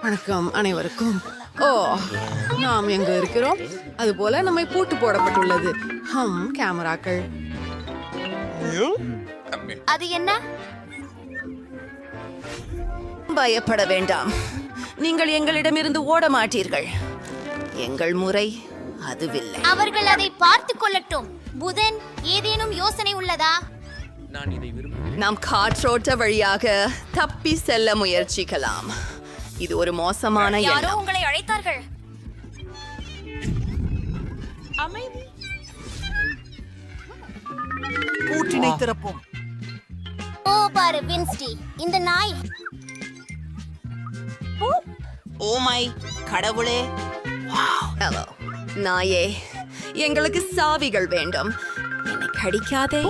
வணக்கம் அனைவருக்கும். ஓ, நாம் எங்க இருக்கிறோம்? அதுபோல நம்மை பூட்டு போடப்பட்டுள்ளது. கேமராக்கள். அது என்ன? பயப்பட வேண்டாம், நீங்கள் எங்களிடமிருந்து ஓட மாட்டீர்கள். எங்கள் முறை அதுவில்லை. அவர்கள் அதை பார்த்துக் கொள்ளட்டும். புதன், ஏதேனும் யோசனை உள்ளதா? நாம் காற்றோட்ட வழியாக தப்பி செல்ல முயற்சிக்கலாம். இது ஒரு மோசமான யாரோ எண்ணம். உங்களை அழைத்தார்கள். பூட்டினை திறப்போம். ஓ பாரு வின்ஸ்டி, இந்த நாய். ஓ மை கடவுளே! ஹலோ நாயே, எங்களுக்கு சாவிகள் வேண்டும். என்னை கடிக்காதே.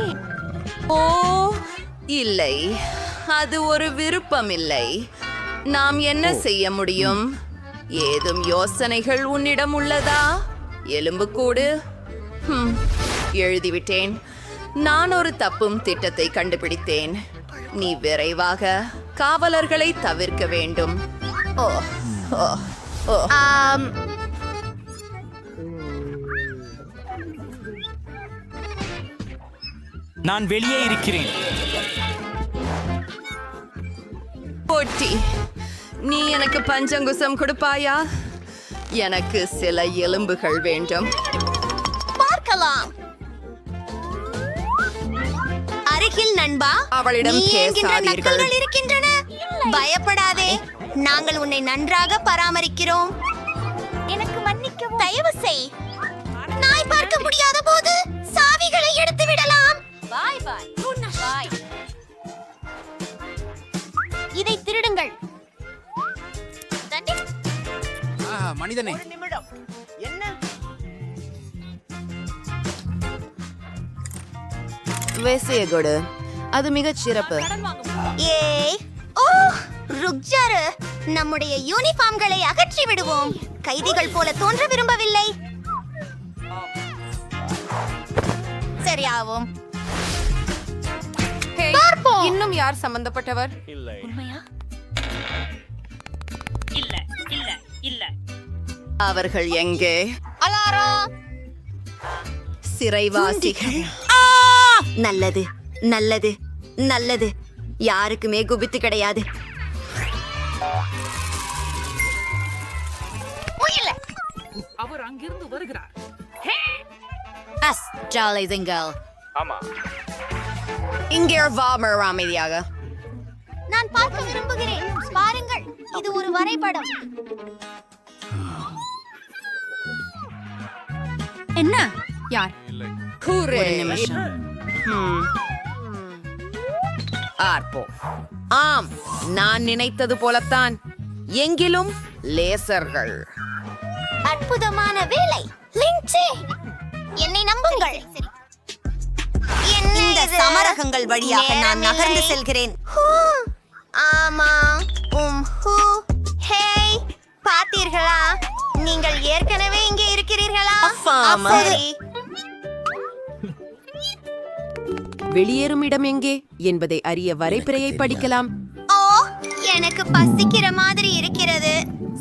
ஓ இல்லை, அது ஒரு விருப்பம் இல்லை. நாம் என்ன செய்ய முடியும்? ஏதும் யோசனைகள் உன்னிடம் உள்ளதா? எலும்புக்கூடு. எழுதிவிட்டேன். நான் ஒரு தப்பும் திட்டத்தை கண்டுபிடித்தேன். நீ விரைவாக காவலர்களை தவிர்க்க வேண்டும். ஓ ஓ ஓ நான் வெளியே இருக்கிறேன். போட்டி, நீ எனக்கு பஞ்சங்குசம் கொடுப்பாயா? எனக்கு சில எலும்புகள் வேண்டும். பார்க்கலாம். அருகில் நண்பா, அவளிடம் நீ என்கின்ற பேசாதீர்கள். நக்கல்கள் இருக்கின்றன. பயப்படாதே, நாங்கள் உன்னை நன்றாக பராமரிக்கிறோம். எனக்கு மன்னிக்கவும். தயவு செய். நாய் பார்க்க முடியாத போது சாவிகளை எடுத்து விடலாம். பாய் பாய் பாய். இதை திருடுங்கள். மனிதனே, வேசியகொடு, அது மிகச் சிறப்பு. ஏய், ஓ ருக்ஜாரு, நம்முடைய யூனிஃபார்ம்களை அகற்றி விடுவோம். கைதிகள் போல தோன்ற விரும்பவில்லை. சரியாவும். இன்னும் யார் சம்பந்தப்பட்டவர்? அவர்கள் எங்கே? அலாரம். சிறைவாசிகள். நல்லது நல்லது நல்லது. யாருக்குமே குபித்து கிடையாது. அவர் அங்கிருந்து வருகிறார். இங்கே வா மறு அமைதியாக. நான் பார்க்க விரும்புகிறேன். பாருங்கள், இது ஒரு வரைபடம். என்ன? யார்? கூறு. ஆர்ப்போ. ஆம், நான் நினைத்தது போலத்தான். எங்கிலும் லேசர்கள். அற்புதமான வேலை லின்சே. என்னை நம்புங்கள். இந்த சமரகங்கள் வழியாக நான் நகர்ந்து செல்கிறேன். ஆமா. ஹேய், பார்த்தீர்களா? நீங்கள் ஏற்கனவே இங்கே இருக்கிறீர்களா? சரி. வெளியேறும் இடம் எங்கே என்பதை அறிய வரைபிறையை படிக்கலாம். ஓ, எனக்கு பசிக்கிற மாதிரி இருக்கிறது.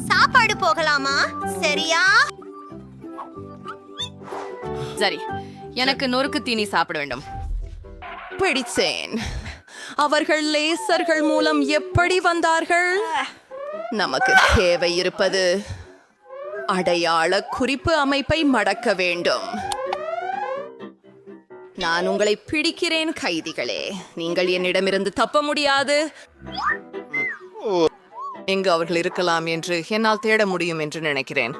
சாப்பாடு போகலாமா? சரியா? சரி, எனக்கு நொறுக்கு தீனி சாப்பிட வேண்டும். பிடிச்சேன். அவர்கள் லேசர்கள் மூலம் எப்படி வந்தார்கள்? நமக்கு தேவை இருப்பது அடையாள குறிப்பு அமைப்பை மடக்க வேண்டும். நான் உங்களை பிடிக்கிறேன் கைதிகளே. நீங்கள் என்னிடமிருந்து தப்ப முடியாது. எங்கு அவர்கள் இருக்கலாம் என்று என்னால் தேட முடியும் என்று நினைக்கிறேன்.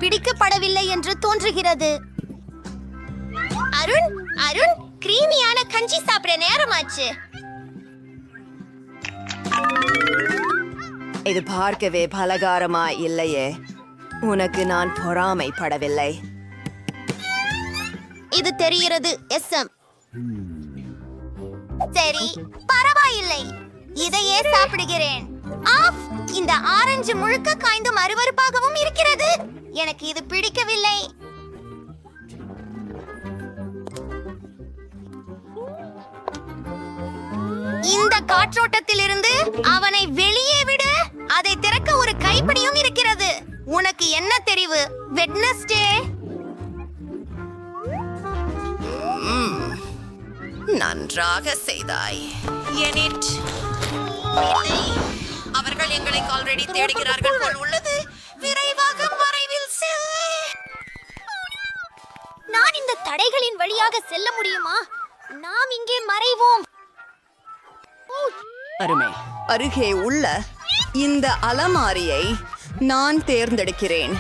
பிடிக்கப்படவில்லை என்று தோன்றுகிறது. அருண், அருண், கிரீமியான கஞ்சி சாப்பிட நேரமாச்சு. இது பார்க்கவே பலகாரமா இல்லையே. உனக்கு நான் பொறாமைப்படவில்லை. இது தெரிகிறது. எஸ்எம். சரி, பரவாயில்லை. இதையே சாப்பிடுகிறேன். ஆஃப், இந்த ஆரஞ்சு முழுக்க காய்ந்தும் அருவருப்பாகவும் இருக்கிறது. எனக்கு இது பிடிக்கவில்லை. இந்த காற்றோட்டத்திலிருந்து அவனை வெளியே விடு. அதை திறக்க ஒரு கைப்பிடியும் இருக்கிறது. உனக்கு என்ன தெரிவு? வெட்னஸ்டே. நன்றாக செய்தாய் எனிட். அவர்கள் எங்களை ஆல்ரெடி தேடுகிறார்கள் போல் உள்ளது. விரைவாக மறைவில் செல். நான் இந்த தடைகளின் வழியாக செல்ல முடியுமா? நாம் இங்கே மறைவோம். அருமை. அருகே உள்ள இந்த அலமாரியை நான் தேர்ந்தெடுக்கிறேன்.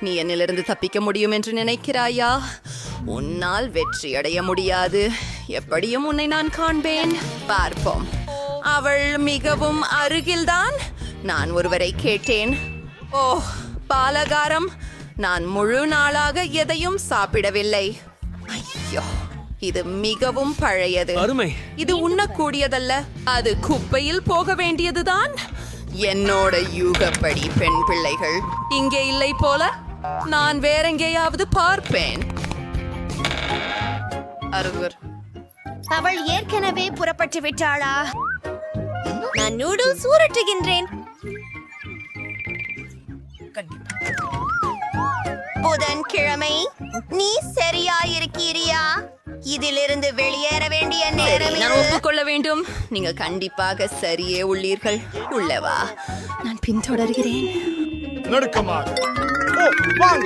நீ என்னிலிருந்து தப்பிக்க முடியும் என்று நினைக்கிறாயா? உன்னால் வெற்றி அடைய முடியாது. எப்படியும் உன்னை நான் காண்பேன். பார்ப்போம். அவள் மிகவும் அருகில்தான். நான் ஒருவரை கேட்டேன். ஓ, பாலகாரம். நான் முழு நாளாக எதையும் சாப்பிடவில்லை. ஐயோ, இது மிகவும் பழையது. அருமை. இது உண்ணக்கூடியதல்ல. அது குப்பையில் போக வேண்டியதுதான். என்னோட யூகப்படி பெண் பிள்ளைகள் இங்கே இல்லை போல. நான் வேறெங்கேயாவது பார்ப்பேன். அருகர். அவள் ஏற்கனவே புறப்பட்டு விட்டாளா? நான் நூடுல்ஸ் ஊரட்டுகின்றேன். புதன்கிழமை. நீ சரியா இருக்கிறியா? இதிலிருந்து வெளியேற வேண்டிய நேரம் நான் ஒப்புக்கொள்ள வேண்டும். நீங்கள் கண்டிப்பாக சரியே உள்ளீர்கள். உள்ளவா, நான் பின்தொடர்கிறேன். நடுக்கமாக. ஓ, வாங்க.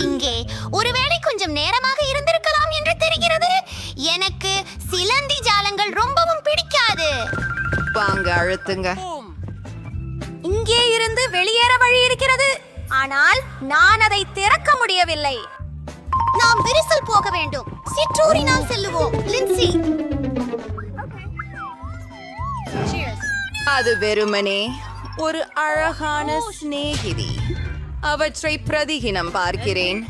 இங்கே ஒருவேளை கொஞ்சம் நேரமாக இருந்திருக்கலாம் என்று தெரிகிறது. எனக்கு சிலந்தி ஜாலங்கள் ரொம்பவும் பிடிக்காது. வாங்க, அழுத்துங்க. இங்கே இருந்து வெளியேற வழி இருக்கிறது, ஆனால் நான் அதை திறக்க முடியவில்லை. நாம் விரிசல் போக வேண்டும். சிற்றூரினால் செல்லுவோம். லின்சி. அது வெறுமனே ஒரு அழகான சிநேகிதி. அவற்றை பிரதிகினம் பார்க்கிறேன்.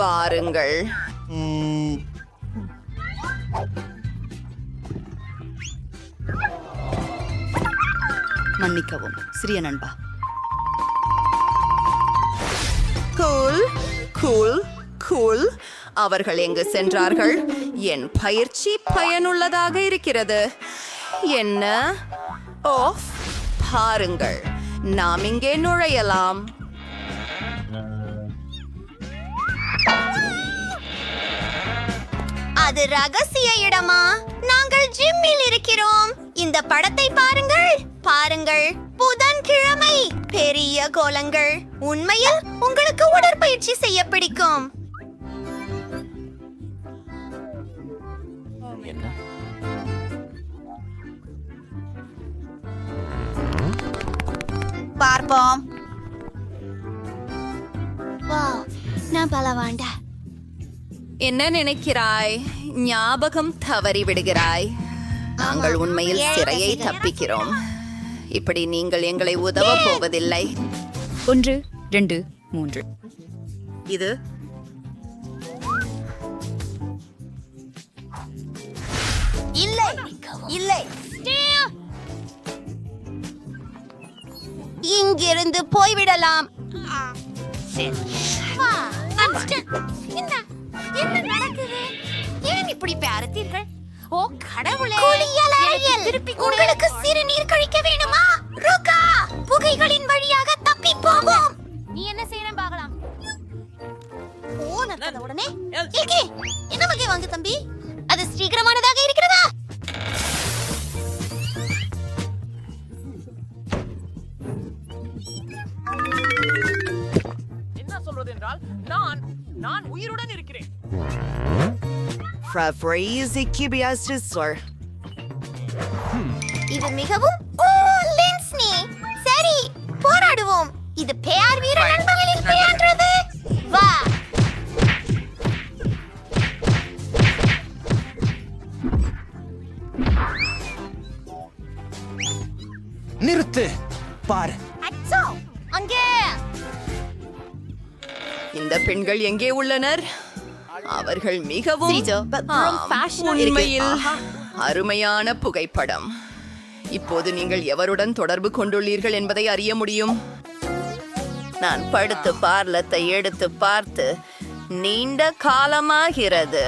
வாருங்கள். மன்னிக்கவும் சிறிய நண்பா. Cool cool cool. அவர்கள் எங்கு சென்றார்கள்? என் பயிற்சி பயனுள்ளதாக இருக்கிறது. என்ன? ஓஃப், பாருங்கள். நாம் இங்கே நுழையலாம். அது ரகசிய இடமா? நாங்கள் ஜிம்மில் இருக்கிறோம். இந்த படத்தை பாருங்கள். பாருங்கள், புதன்கிழமை. பெரிய கோலங்கள். உண்மையில் உங்களுக்கு உடற்பயிற்சி செய்ய பிடிக்கும். பார்ப்போம். நான் பலவாண்டா. என்ன நினைக்கிறாய்? ஞாபகம் தவறி விடுகிறாய். நாங்கள் உண்மையில் சிறையை தப்பிக்கிறோம். இப்படி நீங்கள் எங்களை உதவ போவதில்லை. 1 2 3. இது இல்லை இல்லை. இங்கிருந்து போய்விடலாம். என்ன நடக்குது? ஏன் இப்படி பார்த்தீர்கள்? ஓ கடவுளே! உங்களுக்கு சிறுநீர் கழிக்க வேணுமா? ருகா, புகைகளின் வழியாக தப்பி போவோம். நீ என்ன செய்யறேன் பார்க்கலாம். ஓ நடந்த உடனே ஏகே என்ன வகை வாங்க தம்பி? அது சீக்கிரமானதாக இருக்கிறதா? என்ன சொல்றது என்றால் நான் உயிருடன் இருக்கிறேன். இது மிகவும் லின்ஸ்னி. சரி, போராடுவோம். இது பேர் வீர நண்பர்களின் பெயர்ன்றது. வா. நிறுத்து. பாரு. அச்சோ, அங்கே. இந்த பெண்கள் எங்கே உள்ளனர்? அவர்கள் மிகவும் உண்மையில் அருமையான புகைப்படம். இப்போது நீங்கள் எவருடன் தொடர்பு கொண்டுள்ளீர்கள் என்பதை அறிய முடியும். நான் படுத்து பார்லத்தை எடுத்து பார்த்து நீண்ட காலமாகிறது.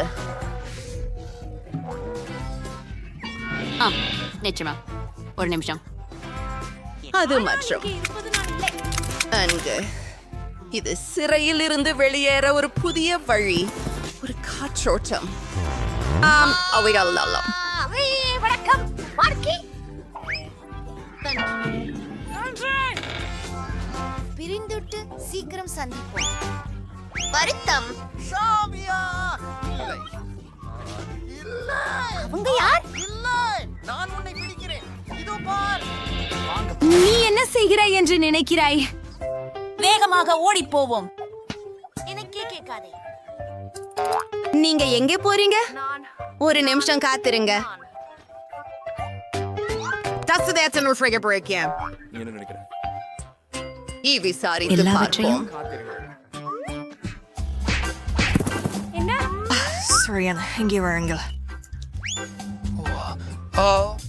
நிச்சயமா ஒரு நிமிஷம். அது மற்றும் அங்கு இது சிறையில் இருந்து வெளியேற ஒரு புதிய வழி, ஒரு காற்றோட்டம். அவைகள் வணக்கம் மார்க்கி. பிரிந்துட்டு சீக்கிரம் சந்திப்போம். வருத்தம். அவங்க யார்? நான் உன்னை பிடிக்கிறேன். இதோ பார். நீ என்ன செய்கிறாய் என்று நினைக்கிறாய்? வேகமாக ஓடி போவோம். எனக்கே கேட்காதே. நீங்க எங்கே போறீங்க? ஒரு நிமிஷம் காத்திருங்க. நீ என்ன நினைக்கிற? விசாரித்து பார்ப்போம்.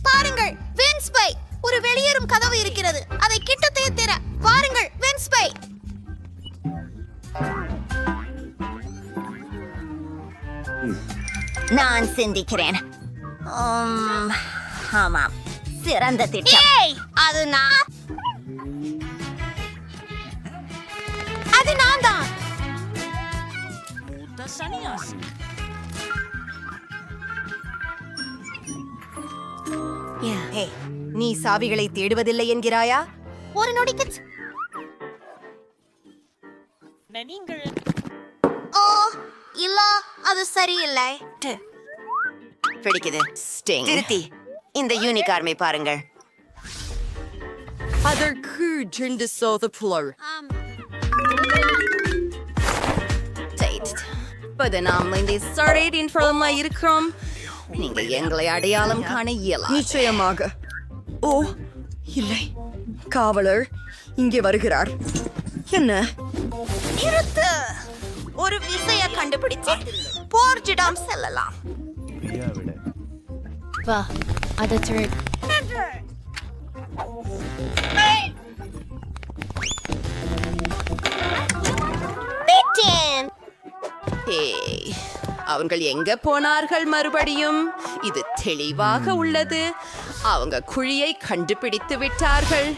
பாருங்கள், வென்ஸ்பை. ஒரு வெளியேறும் கதவு இருக்கிறது. அதை கிட்டத்தே திற. பாருங்கள், வென்ஸ்பை. நான் சிந்திக்கிறேன். ஆமாம், சிறந்த திட்டம். அது நான் தான். நீ சாவிகளை தேடுவதில்லை என்கிறாயா? ஒரு நொடிக்கு. நீங்கள் ஓ இல்ல, அது சரியில்லை. பிடிக்குது. திருத்தி இந்த யூனிகார்மை பாருங்கள். அதற்கு ஜெண்டு சோத புலர். நாம் இந்த சரேடின் ஃப்ரமா இருக்கிறோம். நீங்க எங்களை அடையாளம் காண இயலாது. நிச்சயமாக. ஓ இல்லை, காவலர் இங்கே வருகிறார். என்ன? நிறுத்து. ஒரு விசைய கண்டுபிடிச்சு போர்ஜிடம் செல்லலாம். வா, அதை அவங்கள் எங்க போனார்கள் மறுபடியும்? இது தெளிவாக உள்ளது. அவங்க குழியை கண்டுபிடித்து விட்டார்கள்.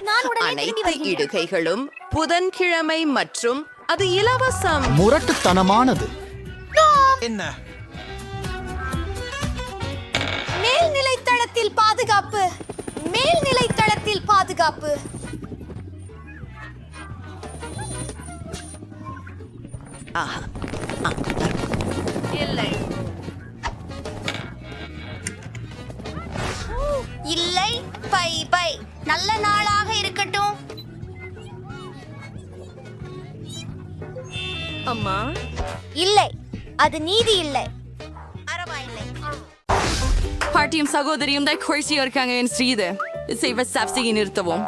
அனைத்து இடுகைகளும் புதன்கிழமை மற்றும் அது இலவசம். முரட்டுத்தனமானது. என்ன? மேல்நிலை தளத்தில் பாதுகாப்பு. மேல்நிலை தளத்தில் பாதுகாப்பு. இல்லை இல்லை, பை பை. நல்ல நாளாக இருக்கட்டும். அம்மா. இல்லை, அது நீதி இல்லை. பரவாயில்லை. பாட்டியும் சகோதரியும் தான் குறைச்சியா இருக்காங்க என் ஸ்ரீது. செய்வ சாப்சிகை நிறுத்தவும்.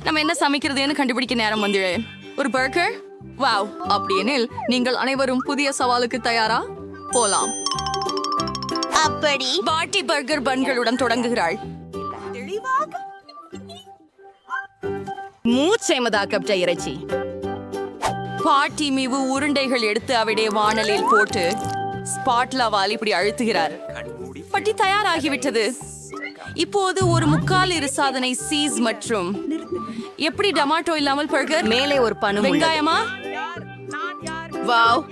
நம்ம என்ன சமைக்கிறதுன்னு கண்டுபிடிக்க நேரம் வந்துடு. ஒரு பர்கர்? வாவ். அப்படியெனில் நீங்கள் அனைவரும் புதிய சவாலுக்கு தயாரா? போலாம். அப்படி பாட்டி பர்கர் பன்களுடன் தொடங்குகிறாள். மூச்சைமதாக்கப்பட்ட இறைச்சி. பாட்டி மீவு உருண்டைகள் எடுத்து அவருடைய வாணலில் போட்டு ஸ்பாட்லாவால் இப்படி அழுத்துகிறார். பட்டி தயாராகிவிட்டது. இப்போது ஒரு 3/4 சாதனை சீஸ் மற்றும் எப்படி டமாட்டோ இல்லாமல் பர்கர். மேலே ஒரு பனு. வெங்காயமா? வாவ்,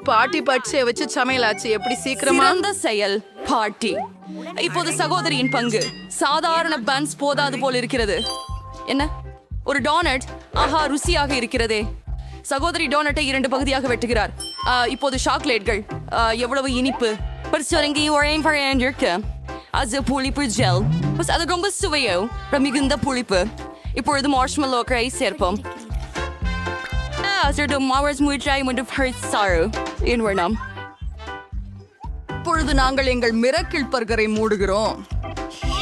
பாட்டி பச்சை வச்சு சமையலாச்சு. எப்படி சீக்கிரமா? சிறந்த செயல் பாட்டி. இப்போது சகோதரியின் பங்கு. சாதாரண பன்ஸ் போதாது போல் இருக்கிறது. என்ன? ஒரு டோனட். ஆஹா, ருசியாக இருக்கிறதே. சகோதரி டோனட்டை 2 பகுதியாக வெட்டுகிறார். இப்போது சாக்லேட்கள். எவ்வளவு இனிப்பு. அது புளிப்பு ஜெல். அது ரொம்ப சுவையோ, மிகுந்த புளிப்பு. இப்பொழுது மார்ஷ்மெல்லோக்களை சேர்ப்போம். இப்பொழுது நாங்கள் எங்கள் மிரக்கிள் பர்கரை மூடுகிறோம்.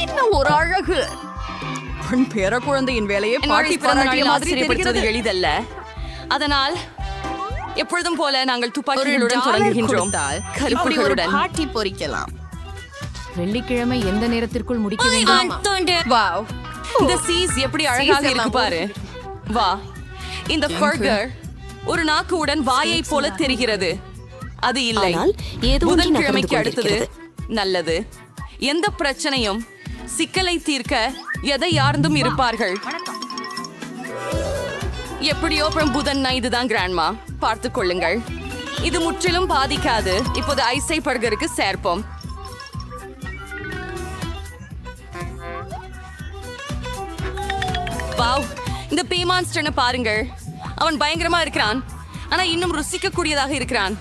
என்ன ஒரு அழகு! பெண் பேர குழந்தையின் வேலையை பாட்டி பாராட்டிய மாதிரி தெரிகிறது. எளிதல்ல. அதனால் எப்பொழுதும் போல நாங்கள் துப்பாக்கிகளுடன் தொடங்குகின்றோம். கருப்புகளுடன் பாட்டி பொரிக்கலாம். வெள்ளிக்கிழமை எந்த நேரத்திற்குள் முடிக்க வேண்டும்? வாவ், இந்த சீஸ் எப்படி அழகாக இருக்கு பாரு. வா, இந்த பர்கர் ஒரு நாக்குடன் வாயை போல தெரிகிறது. அது இல்லை. ஆனால் ஏதோ ஒன்று புதன்கிழமைக்கு நகர்ந்து அடுத்தது கொண்டிருக்கிறது. நல்லது. எந்த பிரச்சனையும் சிக்கலை தீர்க்க எதை யார்ந்தும் இருப்பார்கள். எப்படியோ அப்புறம் புதன் இதுதான் கிராண்ட்மா, பார்த்துக் கொள்ளுங்கள். இது முற்றிலும் பாதிக்காது. இப்போது ஐசை பர்கருக்கு சேர்ப்போம். வாவ், இந்த பேமான்ஸ்டர்னை பாருங்கள். அவன் பயங்கரமா இருக்கிறான், ஆனா இன்னும் ருசிக்க கூடியதாக இருக்கிறான்.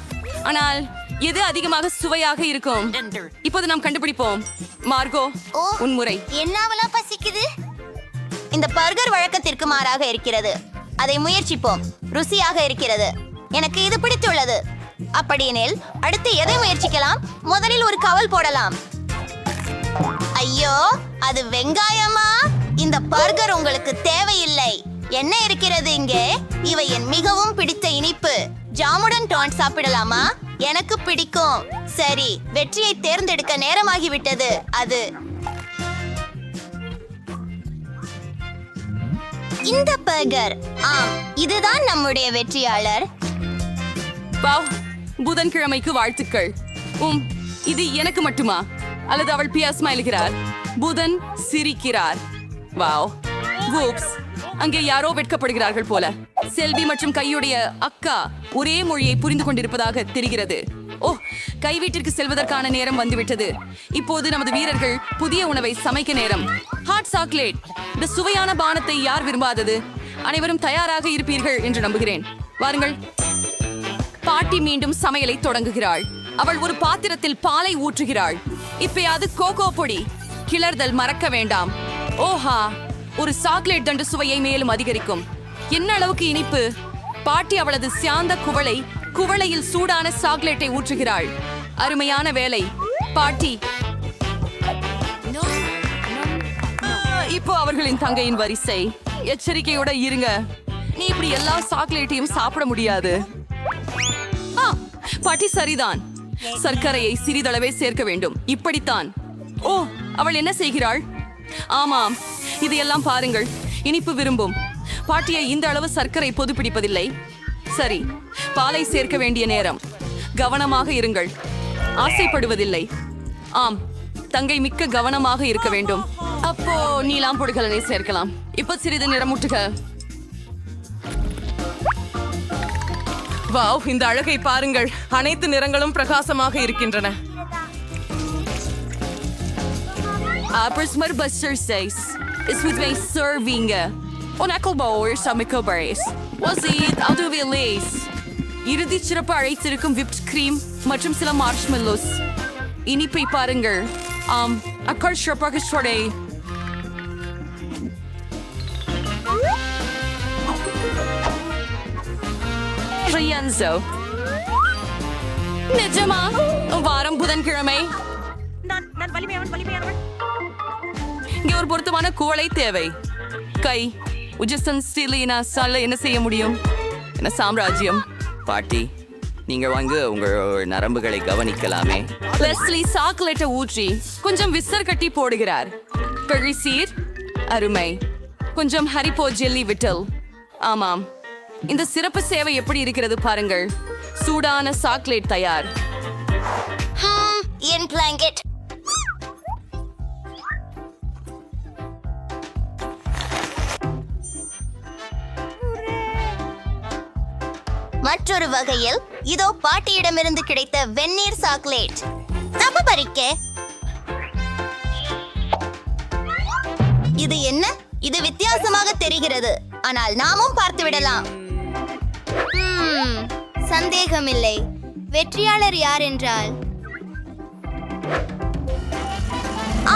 ஆனால் எது அதிகமாக சுவையாக இருக்கும்? இப்போது நாம் கண்டுபிடிப்போம். மார்கோ, ஓ, உன் முறை. என்னாவெல்லாம் பசிக்குது. இந்த பர்கர் வழக்கத்திற்கு மாறாக இருக்கிறது. அதை முயற்சிப்போம். ருசியாக இருக்கிறது. எனக்கு இது பிடித்துள்ளது. அப்படியெனில் அடுத்து எதை முயற்சிக்கலாம்? முதலில் ஒரு கவல் போடலாம். ஐயோ, அது வெங்காயமா? இந்த பர்கர் உங்களுக்கு தேவையில்லை. என்ன இருக்கிறது இங்கே? இவை என் மிகவும் பிடித்த இனிப்பு. ஜாமுடன் டான் சாப்பிடலாமா? எனக்கு பிடிக்கும். சரி, வெற்றியை தேர்ந்தெடுக்க நேரமாகிவிட்டது. அது இந்த பர்கர். ஆம், இதுதான் நம்முடைய வெற்றியாளர். வாவ், புதன்கிழமைக்கு வாழ்த்துக்கள். இது எனக்கு மட்டுமா? அல்லது அவள் பியா ஸ்மைல்கிறார். புதன் சிரிக்கிறார். வாவ், வூப்ஸ், அங்கே யாரோ வெட்கப்படுகிறார்கள் போல. செல்வி மற்றும் கையுடைய அக்கா ஒரே மொழியை புரிந்து கொண்டிருப்பதாக தெரிகிறது. ஓ, கை வீட்டிற்கு செல்வதற்கான நேரம் வந்துவிட்டது. இப்போது நமது வீரர்கள் புதிய உணவை சமைக்க நேரம். ஹாட் சாக்லேட், இந்த சுவையான பானத்தை யார் விரும்பாதது? அனைவரும் தயாராக இருப்பீர்கள் என்று நம்புகிறேன். வாருங்கள். பாட்டி மீண்டும் சமையலை தொடங்குகிறாள். அவள் ஒரு பாத்திரத்தில் பாலை ஊற்றுகிறாள். இப்பயாவது கோகோ பொடி கிளறுதல் மறக்க வேண்டாம். ஓஹா, ஒரு சாக்லேட் தண்டு சுவையை மேலும் அதிகரிக்கும். என்ன அளவுக்கு இனிப்பு! பாட்டி அவளது சியாந்த குவளையில் சூடான சாக்லேட்டை ஊற்றுகிறாள். அருமையான வேலை பாட்டி. இப்போ அவர்களின் தங்கையின் வரிசை. எச்சரிக்கையோட இருங்க. நீ இப்படி எல்லா சாக்லேட்டையும் சாப்பிட முடியாது. பாட்டி சரிதான். சர்க்கரையை சிறிதளவே சேர்க்க வேண்டும். இப்படித்தான். ஓ, அவள் என்ன செய்கிறாள்? ஆமாம், இதையெல்லாம் பாருங்கள். இனிப்பு விரும்பும் பாட்டியை இந்த அளவு சர்க்கரை பொது பிடிப்பதில்லை. சரி, பாலை சேர்க்க வேண்டிய நேரம். கவனமாக இருங்கள். ஆசைப்படுவதில்லை. ஆம், தங்கை மிக்க கவனமாக இருக்க வேண்டும். அப்போ நீலாம் பொடிகளை சேர்க்கலாம். இப்ப சிறிது நிறமூட்டுக. வாவ், இந்த அழகை பாருங்கள். அனைத்து நிறங்களும் பிரகாசமாக இருக்கின்றன. Prismar Buster says, is with my serving. On Ecclebower sa Micobaris. Was it out of Elise? இறுதி சிறப்பு அழைத்திருக்கும் whipped cream மற்றும் சில மார்ஷ்மெல்லோஸ். இனிப்பை பாருங்கள். அக்கர் சிறப்பாக சொடை. Rienzo. நிஜமா? வாரம் புதன்கிழமை. நான் வலிமையானவன். இங்கே ஒரு பொருத்தமான குவளை தேவை. கை உஜசன் ஸ்டீலினா சால என்ன செய்ய முடியும்? என்ன சாம்ராஜ்யம். பாட்டி, நீங்க வாங்க உங்கள் நரம்புகளை கவனிக்கலாமே. லெஸ்லி சாக்லேட்டை ஊற்றி கொஞ்சம் விசர் கட்டி போடுகிறார். பெரிசீர் அருமை. கொஞ்சம் ஹரிப்போ ஜெல்லி விட்டல். ஆமாம், இந்த சிறப்பு சேவை எப்படி இருக்கிறது பாருங்கள். சூடான சாக்லேட் தயார். என் பிளாங்கெட். மற்றொரு வகையில் இதோ பாட்டியிடமிருந்து கிடைத்த வெந்நீர் சாக்லேட். நம்ம பறிக்க. இது என்ன? இது வித்தியாசமாக தெரிகிறது. ஆனால் நாமும் பார்த்து விடலாம். சந்தேகமில்லை. வெற்றியாளர் யார் என்றால்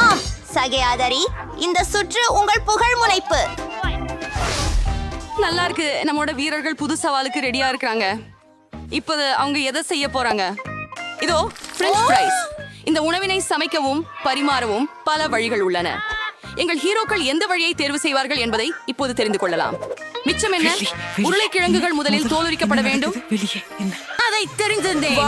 ஆம், சகையாதரி. இந்த சுற்று உங்கள் புகழ் முனைப்பு. நல்லா இருக்கு. நம்மளோட வீரர்கள் புது சவாலுக்கு ரெடியா இருக்காங்க. இப்போது அவங்க எதை செய்ய போறாங்க? இதோ பிரெஞ்ச் ஃப்ரைஸ். இந்த உணவினை சமைக்கவும் பரிமாறவும் பல வழிகள் உள்ளன. எங்கள் ஹீரோக்கள் எந்த வழியை தேர்வு செய்வார்கள் என்பதை இப்போது தெரிந்து கொள்ளலாம். மிச்சம் என்ன? உருளைக்கிழங்குகள் முதலில் தோலுரிக்கப்பட வேண்டும். அதை தெரிந்திருந்தேன்.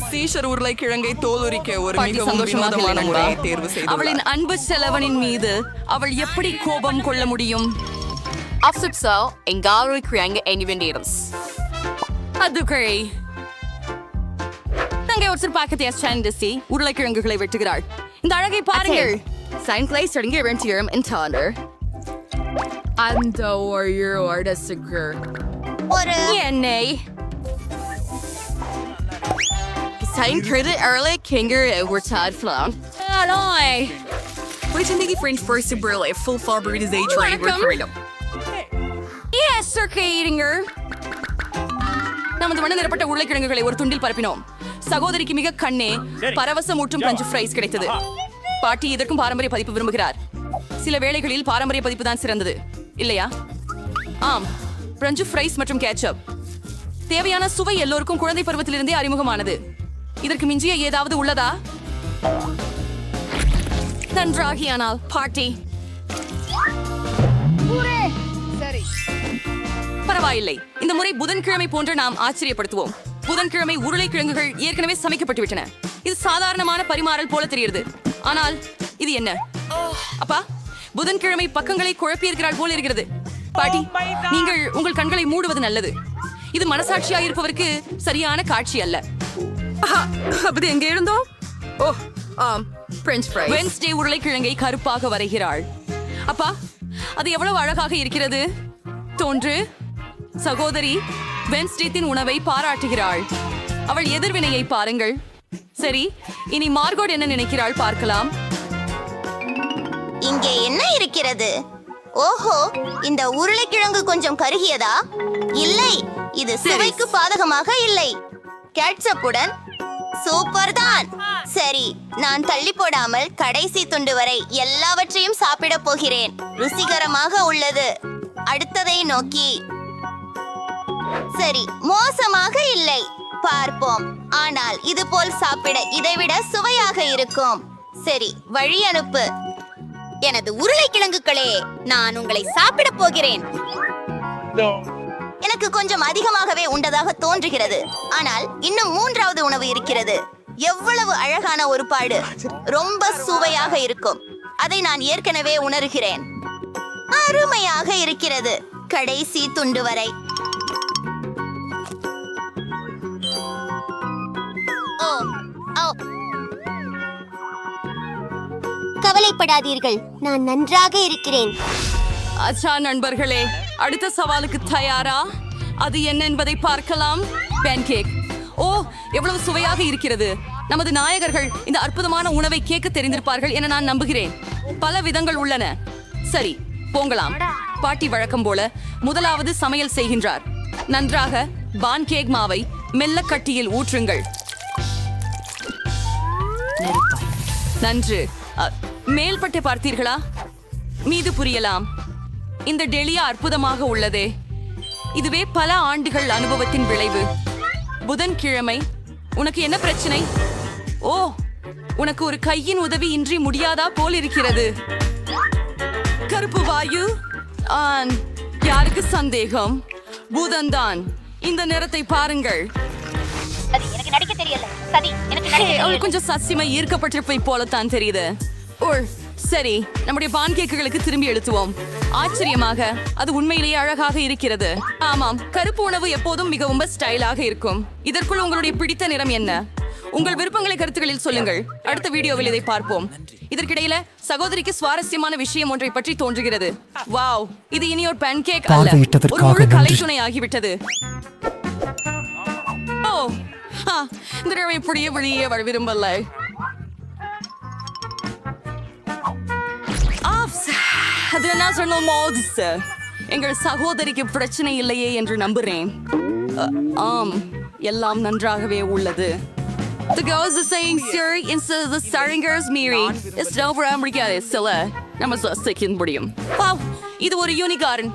சீஷர் உருளைக்கிழங்கை தோலுரிக்க ஒரு பாட்டி மிகவும் சந்தோஷமாக வினோதமான இல்லை முறையை நண்பா. தேர்வு செய்துள்ளார். அவளின் அன்பு செலவனின் மீது அவள் எப்படி கோபம் கொள்ள முடியும்? After so, engalo krianga any vendors. அது கழை தங்கை ஒரு பாக்கத்தை சாண்டிசி உருளைக்கிழங்குகளை வெட்டுகிறாள். இந்த அழகை பாருங்கள். Seinflay starting to rent your entire. அந்த ஒரு சிக்கர் ஒரு எண்ணெய் Sein credit early kinger over Todd Flown. Alloy Wait until the French first to burl a full fabric is a trade with freedom. எஸ் சர்க்கேரிங்கர். நமது வண்ண நிறப்பட்ட உருளைக்கிழங்குகளை ஒரு துண்டில் பரப்பினோம். சகோதரிக்கு மிக கண்ணே பரவசமூட்டும் பிரெஞ்சு ஃப்ரைஸ் கிடைத்தது. பாட்டி இதற்கும் பாரம்பரிய பதிப்பு விரும்புகிறார். சில வேளைகளில் பாரம்பரிய பதிப்பு தான் சிறந்தது இல்லையா? ஆம், பிரெஞ்சு ஃப்ரைஸ் மற்றும் கேட்சப். தேவையான சுவை எல்லோருக்கும் குழந்தை பருவத்திலிருந்தே அறிமுகமானது. இதற்கு மிஞ்சிய ஏதாவது உள்ளதா? நன்றாகியானால் பாட்டி பரவாயில்லை. இந்த முறை புதன்கிழமை போன்று நாம் ஆச்சரியப்படுத்துவோம். புதன்கிழமை உருளைக்கிழங்குகள் ஏற்கனவே சமைக்கப்பட்டு விட்டன. இது சாதாரணமான பரிமாறல் போல தெரிகிறது. ஆனால் இது என்ன? அப்பா, புதன்கிழமை பக்கங்களை குழப்பியிருக்கிறாள் போல இருக்கிறது. பாட்டி, நீங்கள் உங்கள் கண்களை மூடுவது நல்லது. இது மனசாட்சியாக இருப்பவருக்கு சரியான காட்சி அல்ல. அப்படி எங்க இருந்தோம்? ஓ French fries. வென்ஸ்டே உருளைக்கிழங்கை கருப்பாக வரைகிறாள். அப்பா, அது எவ்வளவு அழகாக இருக்கிறது. தோன்று சகோதரி வென்ஸ்டேத்தின் உணவை பாராட்டுகிறாள். அவள் எதிர்வினையை பாருங்கள். சரி, இனி மார்கோட் என்ன நினைக்கிறாள் பார்க்கலாம். இங்கே என்ன இருக்கிறது? ஓஹோ, இந்த உருளைக்கிழங்கு கொஞ்சம் கருகியதா? இல்லை, இது சுவைக்கு பாதகமாக இல்லை. கேட்சப்புடன் சூப்பர் தான். சரி, நான் தள்ளி போடாமல் கடைசி துண்டு வரை எல்லாவற்றையும் சாப்பிட போகிறேன். ருசிகரமாக உள்ளது. அடுத்ததை நோக்கி. சரி, மோசமாக இல்லை. பார்ப்போம். ஆனால் இது போல் சாப்பிட இதைவிட சுவையாக இருக்கும். சரி, வழி அனுப்பு. எனது உருளைக்கிழங்குகளே, நான் உங்களை சாப்பிட போகிறேன். எனக்கு கொஞ்சம் அதிகமாகவே உண்டதாக தோன்றுகிறது. ஆனால் இன்னும் மூன்றாவது உணவு இருக்கிறது. எவ்வளவு அழகான ஒரு பாடு. ரொம்ப சுவையாக இருக்கும். அதை நான் ஏற்கனவே உணர்கிறேன். அருமையாக இருக்கிறது. கடைசி துண்டு வரை. ஓ ஓ, கவலைப்படாதீர்கள், நான் நன்றாக இருக்கிறேன். அச்சா நண்பர்களே, அடுத்த சவாலுக்கு தயாரா? அது என்ன என்பதை பார்க்கலாம். பேன்கேக். ஓ, எவ்வளவு சுவையாக இருக்கிறது. நமது நாயகர்கள் இந்த அற்புதமான உணவை கேட்க தெரிந்திருப்பார்கள் என நான் நம்புகிறேன். பல விதங்கள் உள்ளன. சரி, போங்கலாம். பாட்டி வழக்கம் போல முதலாவது சமையல் செய்கின்றார். நன்றாக பான்கேக் மாவை மெல்ல கட்டியில் ஊற்றுங்கள். நன்று. மேல்பட்டை பார்த்தீர்களா? மீது புரியலாம். இந்த டெலியா அற்புதமாக உள்ளதே. இதுவே பல ஆண்டுகள் அனுபவத்தின் விளைவு. புதன்கிழமை. உனக்கு என்ன பிரச்சனை? ஓ, உனக்கு ஒரு கையின் உதவி இன்றி முடியாதா போல் இருக்கிறது. கருப்பு வாயு. யாருக்கு சந்தேகம்? புதன்தான். இந்த நிறத்தை பாருங்கள். எனக்கு நடிக்க தெரியல. சரி, எனக்கு அவள் கொஞ்சம் சசியமா ஈர்க்கப்பட்டிருப்பை போலத்தான் தெரியுது. ஓ, சரி, நம்முடைய பான்கேக்குகளுக்கு திரும்பி எழுத்துவோம். ஆச்சரியமாக, அது உண்மையிலேயே அழகாக இருக்கிறது. ஆமாம், கருப்பு உணவு எப்போதும் மிகவும் ஸ்டைலாக இருக்கும். இதற்குள் உங்களுடைய பிடித்த நிறம் என்ன? உங்கள் விருப்பங்களை கருத்துக்களில் சொல்லுங்கள். அடுத்த வீடியோவில் இதை பார்ப்போம். இதற்கிடையில சகோதரிக்கு சுவாரஸ்யமான விஷயம் ஒன்றை பற்றி தோன்றுகிறது. வாவ், இது இனி ஒரு பேன்கேக் அல்ல, ஒரு முழு கலைத்துணை ஆகிவிட்டது. ஓ, இந்த தடவை இப்படியே வெளியே வர விரும்பல. எங்கள் சகோதரிக்கு பிரச்சனை இல்லையே என்று நம்புறேன். ஆம், எல்லாம் நன்றாகவே உள்ளது. The girls are saying sir instead of the Saringers Miri. It's over America சில நம்ம சசிக்க முடியும். வாவ், இது ஒரு யூனிகார்ன்.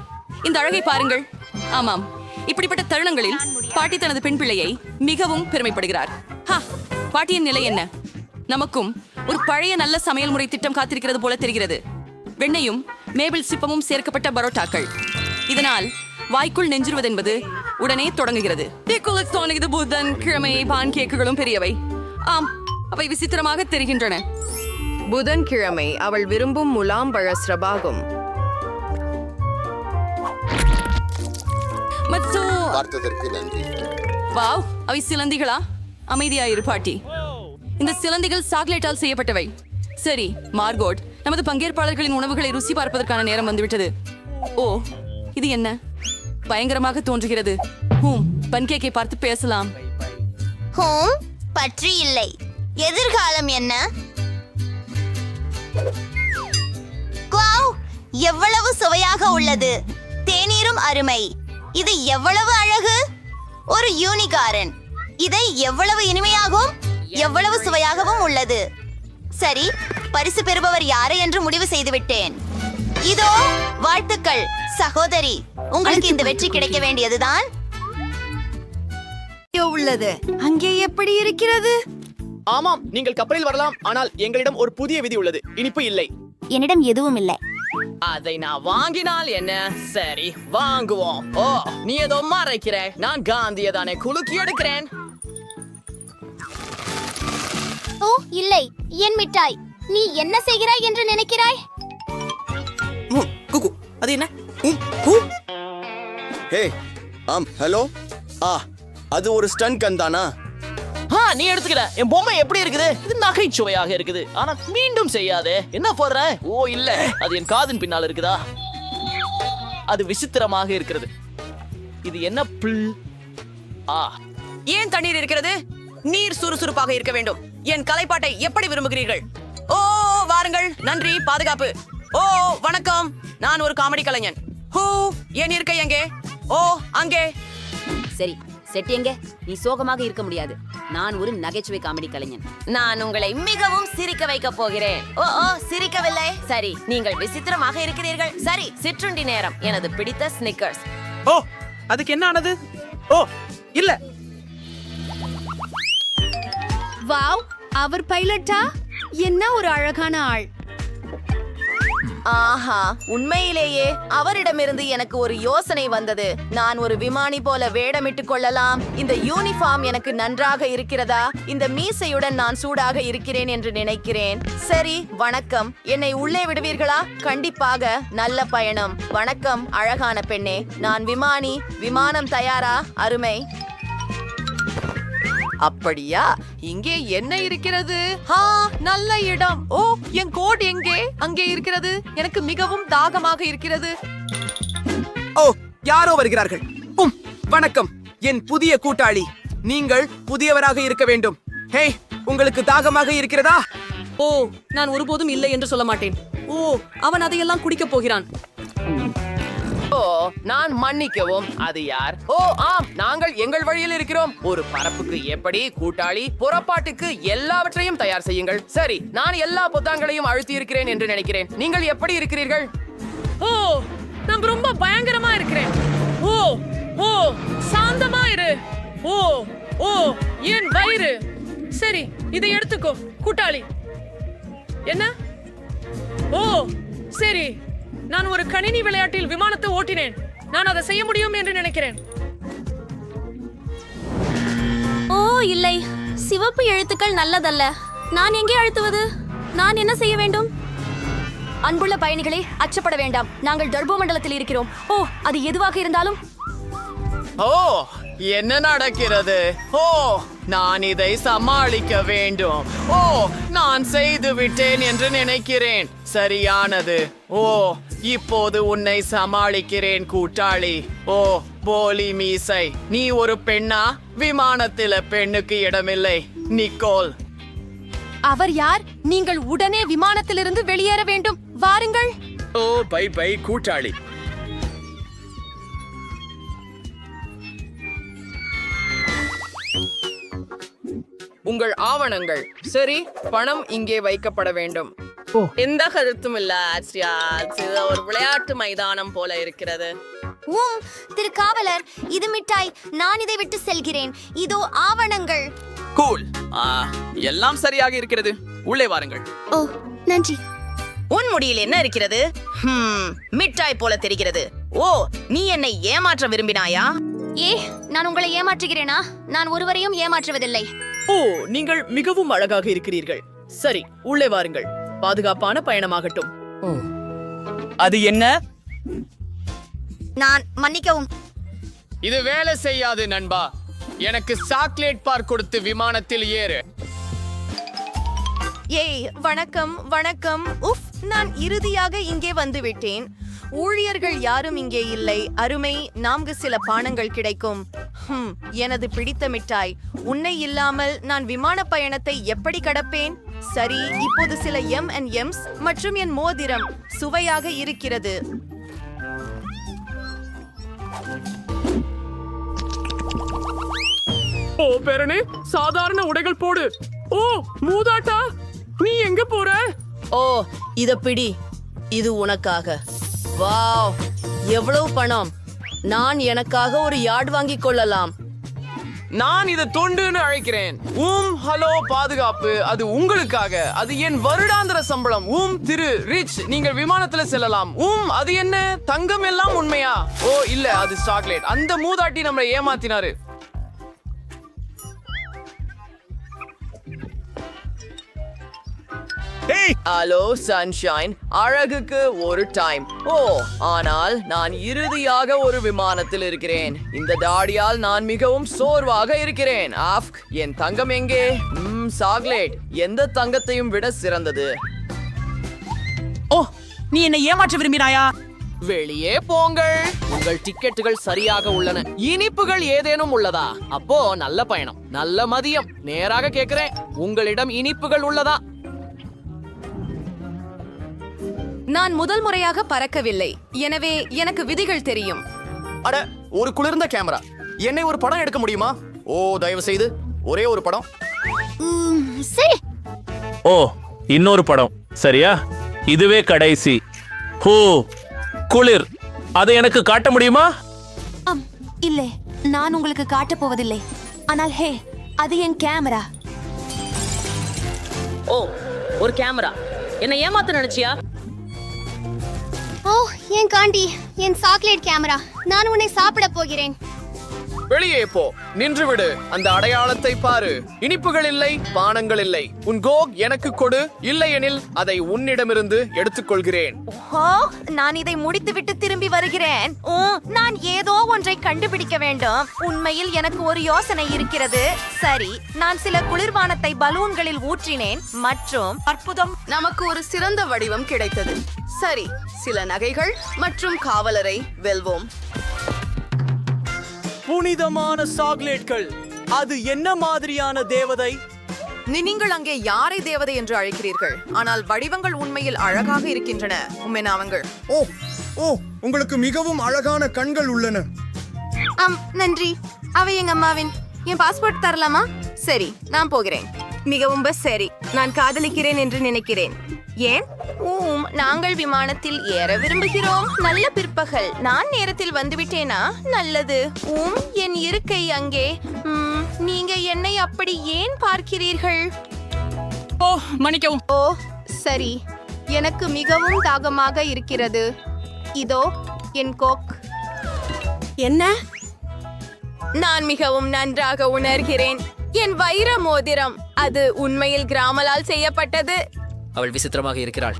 இந்த அழகை பாருங்கள். ஆமாம், இப்படிப்பட்ட தருணங்களில் பாட்டி தனது பெண் பிள்ளையை மிகவும் பெருமைப்படுகிறார். பாட்டியின் நிலை என்ன? நமக்கும் ஒரு பழைய நல்ல சமையல் முறை திட்டம் காத்திருக்கிறது போல தெரிகிறது. வெண்ணையும் மேபிள் சிப்பமும் சேர்க்கப்பட்ட பரோட்டாக்கள். இதனால் வாய்க்குள் நெஞ்சிருவதென்பது உடனே தொடங்குகிறது. இது புதன் கிழமை பான்கேக்குகளும் பெரியவை. ஆம், அவை விசித்திரமாக தெரிகின்றன. புதன்கிழமை அவள் விரும்பும் முலாம்பழ ஸ்ரபாகும். மற்றும் பார்த்ததற்கு நன்றி. வாவ், அவை சிலந்திகளா? அமைதியாயிரு பாட்டி. இந்த சிலந்திகள் சாக்லேட்டால் செய்யப்பட்டவை. சரி மார்கோட், நமது பங்கேற்பாளர்களின் உணவுகளை ருசி பார்ப்பதற்கான நேரம் வந்துவிட்டது. ஓ, இது என்ன? பயங்கரமாக தோன்றுகிறது. பன்கேக்கை பார்த்து பேசலாம். ஹோம் பற்றி இல்லை. எதிர்காலம் என்ன? வாவ், எவ்வளவு சுவையாக உள்ளது. தேநீரும் அருமை. இது எவ்வளவு அழகு. ஒரு யூனிகாரன். இதை எவ்வளவு இனிமையாகவும் எவ்வளவு சுவையாகவும் உள்ளது. சரி, பரிசு பெறுபவர் யாரை என்று முடிவு செய்துவிட்டேன். இதோ வாழ்த்துக்கள் சகோதரி, உங்களுக்கு இந்த வெற்றி கிடைக்க வேண்டியதுதான். உள்ளது அங்கே எப்படி இருக்கிறது? ஆமாம், நீங்கள் கப்பலில் வரலாம், ஆனால் எங்களிடம் ஒரு புதிய விதி உள்ளது. இனிப்பு இல்லை. என்னிடம் எதுவும் இல்லை. அதை நான் வாங்கினால் என்ன? சரி, வாங்குவோம். ஓ, நீ ஏதோ மறைக்கிற. நான் காந்தியை தானே குலுக்கி எடுக்கிறேன். ஓ இல்லை, என் மிட்டாய். நீ என்ன செய்கிறாய் என்று நினைக்கிறாய்? குக்கு, அது என்ன? ஹே, ஹலோ. அது ஒரு ஸ்டன் கன் தானா? நீ எடுத்துக்கிற. என் பொம்மை எப்படி இருக்குது? இது நகைச்சுவையாக இருக்குது, ஆனா மீண்டும் செய்யாதே. என்ன போடுற? ஓ இல்ல, அது என் காதின் பின்னால் இருக்குதா? அது விசித்திரமாக இருக்கிறது. இது என்ன புல்? ஏன் தண்ணீர் இருக்கிறது? நீர் சுறுசுறுப்பாக இருக்க வேண்டும். என் கலைப்பாட்டை எப்படி விரும்புகிறீர்கள்? ஓ வாருங்கள். நன்றி, பாதுகாப்பு. ஓ வணக்கம், நான் ஒரு காமெடி கலைஞன். என் இருக்கை எங்கே? ஓ அங்கே. சரி, செட் எங்க? நீ சோகமாக இருக்க முடியாது. நான் ஒரு நகைச்சுவை காமெடி கலைஞன். நான் உங்களை மிகவும் சிரிக்க வைக்க போகிறேன். ஓ சிரிக்கவில்லை. சரி, நீங்கள் விசித்திரமாக இருக்கிறீர்கள். சரி, சிற்றுண்டி நேரம். எனது பிடித்த ஸ்னிக்கர்ஸ். ஓ, அதுக்கு என்ன ஆனது? ஓ இல்ல. வாவ், அவர் பைலட்டா? என்ன ஒரு அழகான ஆள். ஆஹா, உண்மையிலேயே அவரிடமிருந்து எனக்கு ஒரு யோசனை வந்தது. நான் ஒரு விமானி போல வேடமிட்டுக் கொள்ளலாம். இந்த யூனிஃபார்ம் எனக்கு நன்றாக இருக்கிறதா? இந்த மீசையுடன் நான் சூடாக இருக்கிறேன் என்று நினைக்கிறேன். சரி, வணக்கம். என்னை உள்ளே விடுவீர்களா? கண்டிப்பாக. நல்ல பயணம். வணக்கம் அழகான பெண்ணே. நான் விமானி. விமானம் தயாரா? அருமை. அப்படியா? இங்கே என்ன இருக்கிறது? நல்ல இடம். ஓ, என் கோட் எங்கே? அங்கே இருக்கிறது. எனக்கு மிகவும் தாகமாக இருக்கிறது. ஓ, யாரோ வருகிறார்கள். வணக்கம், என் புதிய கூட்டாளி. நீங்கள் புதியவராக இருக்க வேண்டும். ஹே, உங்களுக்கு தாகமாக இருக்கிறதா? ஓ, நான் ஒருபோதும் இல்லை என்று சொல்ல மாட்டேன். ஓ, அவன் அதையெல்லாம் குடிக்கப் போகிறான். ஓ, நான் மன்னிக்கவும். அது யார்? ஓ ஆம், நாங்கள் எங்கள் வழியில் இருக்கிறோம். ஒரு பரப்புக்கு எப்படி? கூட்டாளி, புறப்பாட்டுக்கு எல்லாவற்றையும் தயார் செய்யுங்கள். சரி, நான் எல்லா பொத்தான்களையும் அழுத்தி இருக்கிறேன் என்று நினைக்கிறேன். நீங்கள் எப்படி இருக்கிறீர்கள்? ஓ, நான் ரொம்ப பயங்கரமா இருக்கிறேன். ஓ ஓ சாந்தமா இரு. ஓ ஓ என் வயிறு. சரி, இதை எடுத்துக்கோ கூட்டாளி. என்ன? ஓ சரி, நான் ஒரு கணினி விளையாட்டில் விமானத்தை ஓட்டினேன். நான் அதை செய்ய முடியும் என்று நினைக்கிறேன். ஓ இல்லை, சிவப்பு எழுத்துக்கள் நல்லதல்ல. நான் எங்கே அழுத்துவது? நான் என்ன செய்ய வேண்டும்? அன்புள்ள பயணிகளே, அச்சப்பட வேண்டாம். நாங்கள் டர்போ மண்டலத்தில் இருக்கிறோம். ஓ, அது எதுவாக இருந்தாலும். ஓ, என்ன நடக்கிறது? ஓ, நான் இதை சமாளிக்க வேண்டும். ஓ, நான் செய்து விட்டேன் என்று நினைக்கிறேன். சரியானது. ஓ, இப்போது உன்னை சமாளிக்கிறேன் கூட்டாளி. ஓ, போலி மீசை. நீ ஒரு பெண்ணா? விமானத்தில பெண்ணுக்கு இடமில்லை. நிக்கோல். அவர் யார்? நீங்கள் உடனே விமானத்திலிருந்து வெளியேற வேண்டும். வாருங்கள். ஓ பை பை கூட்டாளி. உங்கள் ஆவணங்கள். சரி, பணம் இங்கே வைக்கப்பட வேண்டும். எந்த கருத்தும் இல்ல. இது ஒரு விளையாட்டு மைதானம் போல இருக்கிறது. திரு காவலர், இது மிட்டாய். நான் இதை விட்டு செல்கிறேன். இதோ ஆவணங்கள். கூல். எல்லாம் சரியாக இருக்கிறது. உள்ளே வாருங்கள். ஓ நன்றி. உன் முடியில் என்ன இருக்கிறது? மிட்டாய் போல தெரிகிறது. ஓ, நீ என்னை ஏமாற்ற விரும்பினாயா? நான் உங்களை ஏமாற்றுகிறேனா? நான் ஒருவரையும் ஏமாற்றுவதில்லை. ஓ, நீங்கள் மிகவும் அழகாக இருக்கிறீர்கள். சரி, உள்ளே வாருங்கள். பாதுகாப்பான பயணமாகட்டும். அது என்ன? நான் மன்னிக்கவும். இது வேலை செய்யாது நண்பா. எனக்கு சாக்லேட் பார் கொடுத்து விமானத்தில் ஏறு. ஏய் வணக்கம் வணக்கம். உஃப், நான் இறுதியாக இங்கே வந்து விட்டேன். ஊழியர்கள் யாரும் இங்கே இல்லை. அருமை, நான்கு சில பானங்கள் கிடைக்கும். எனது பிடித்த மிட்டாய். உன்னை இல்லாமல் நான் விமான பயணத்தை எப்படி கடப்பேன்? சரி, இப்போது சில M&M's மற்றும் என் மோதிரம் சுவையாக இருக்கிறது. ஓ பேரனே, சாதாரண உடைகள் போடு. ஓ மூதாட்டா, நீ எங்க போற? ஓ, இத பிடி, இது உனக்காக. வாவ், எவ்வளவு பணம்! நான் எனக்காக ஒரு யார்ட் வாங்கிக் கொள்ளலாம். நான் இதை தொண்டுன்னு அழைக்கிறேன். ஹலோ பாதுகாப்பு, அது உங்களுக்காக. அது என் வருடாந்திர சம்பளம். திரு ரிச், நீங்கள் விமானத்துல செல்லலாம். அது என்ன, தங்கம் எல்லாம் உண்மையா? ஓ இல்ல, அது சாக்லேட். அந்த மூதாட்டி நம்மளை ஏமாத்தினாரு. ஹலோ சன்ஷைன், அழகுக்கு ஒரு டைம். ஓ, ஆனால் நான் இறுதியாக ஒரு விமானத்தில் இருக்கிறேன். இந்த தாடியால் நான் மிகவும் சோர்வாக இருக்கிறேன். ஆஃப், என் தங்கம் எங்கே? சாக்லேட் எந்த தங்கத்தையும் விட சிறந்தது. ஓ, நீ என்னை ஏமாற்ற விரும்பினாயா? வெளியே போங்கள். உங்கள் டிக்கெட்டுகள் சரியாக உள்ளன. இனிப்புகள் ஏதேனும் உள்ளதா? அப்போ நல்ல பயணம், நல்ல மதியம். நேராக கேட்கிறேன், உங்களிடம் இனிப்புகள் உள்ளதா? நான் முதல் முறையாக பறக்கவில்லை, எனவே எனக்கு விதிகள் தெரியும். அட, ஒரு குளிர்ந்த கேமரா. என்னை ஒரு படம் எடுக்க முடியுமா? ஓ, தயவு செய்து ஒரே ஒரு படம். சரி. ஓ, இன்னொரு படம். சரியா? இதுவே கடைசி. ஹோ, குளிர். அதை எனக்கு காட்ட முடியுமா? இல்லை, நான் உங்களுக்கு காட்டப் போவதில்லை. ஆனால் ஹே, அது என் கேமரா. ஓ, ஒரு கேமரா. என்ன ஏமாத்த நினைச்சியா? ஓ, என் காண்டி, என் சாக்லேட் கேமரா. நான் உன்னை சாப்பிட போகிறேன். வெளியே போ, நின்று விடு. அந்த அடையாளத்தை பாரு. இனிப்புகள் இல்லை, பானங்கள் இல்லை. உன் கோக் எனக்கு கொடு. இல்லையெனில் அதை உன்னிடமிருந்து எடுத்துக்கொள்கிறேன். ஓ, நான் இதை முடித்துவிட்டு திரும்பி வருகிறேன். நான் ஏதோ ஒன்றை கண்டுபிடிக்க வேண்டும். உண்மையில் எனக்கு ஒரு யோசனை இருக்கிறது. சரி, நான் சில குளிர்பானத்தை பலூன்களில் ஊற்றினேன் மற்றும் அற்புதம், நமக்கு ஒரு சிறந்த வடிவம் கிடைத்தது. சரி, சில நகைகள் மற்றும் காவலரை வெல்வோம். புனிதமான சாக்லேட்கள். அது என்ன மாதிரியான தேவதை? நீங்கள் அங்கே யாரை தேவதை என்று அழைக்கிறீர்கள்? ஆனால் வடிவங்கள் உண்மையில் அழகாக இருக்கின்றன. உண்மைனாவங்கள். ஓ ஓ உங்களுக்கு மிகவும் அழகான கண்கள் உள்ளன. நன்றி. அவை எங்க அம்மாவின். என் பாஸ்போர்ட் தரலாமா? சரி, நான் போகிறேன். மிகவும் சரி. நான் காதலிக்கிறேன் என்று நினைக்கிறேன். ஏன்? நாங்கள் விமானத்தில் ஏற விரும்புகிறோம். நல்ல பிற்பகல். நான் நேரத்தில் வந்துவிட்டேனா? நல்லது. என் இருக்கை அங்கே. நீங்க என்னை அப்படி ஏன் பார்க்கிறீர்கள்? ஓ, மன்னிக்கவும். ஓ, சரி. எனக்கு மிகவும் தாகமாக இருக்கிறது. இதோ என் கோக். என்ன? நான் மிகவும் நன்றாக உணர்கிறேன். என் வைர மோதிரம். அது உண்மையில் கிராமலால் செய்யப்பட்டது. அவள் விசித்திரமாக இருக்கிறாள்.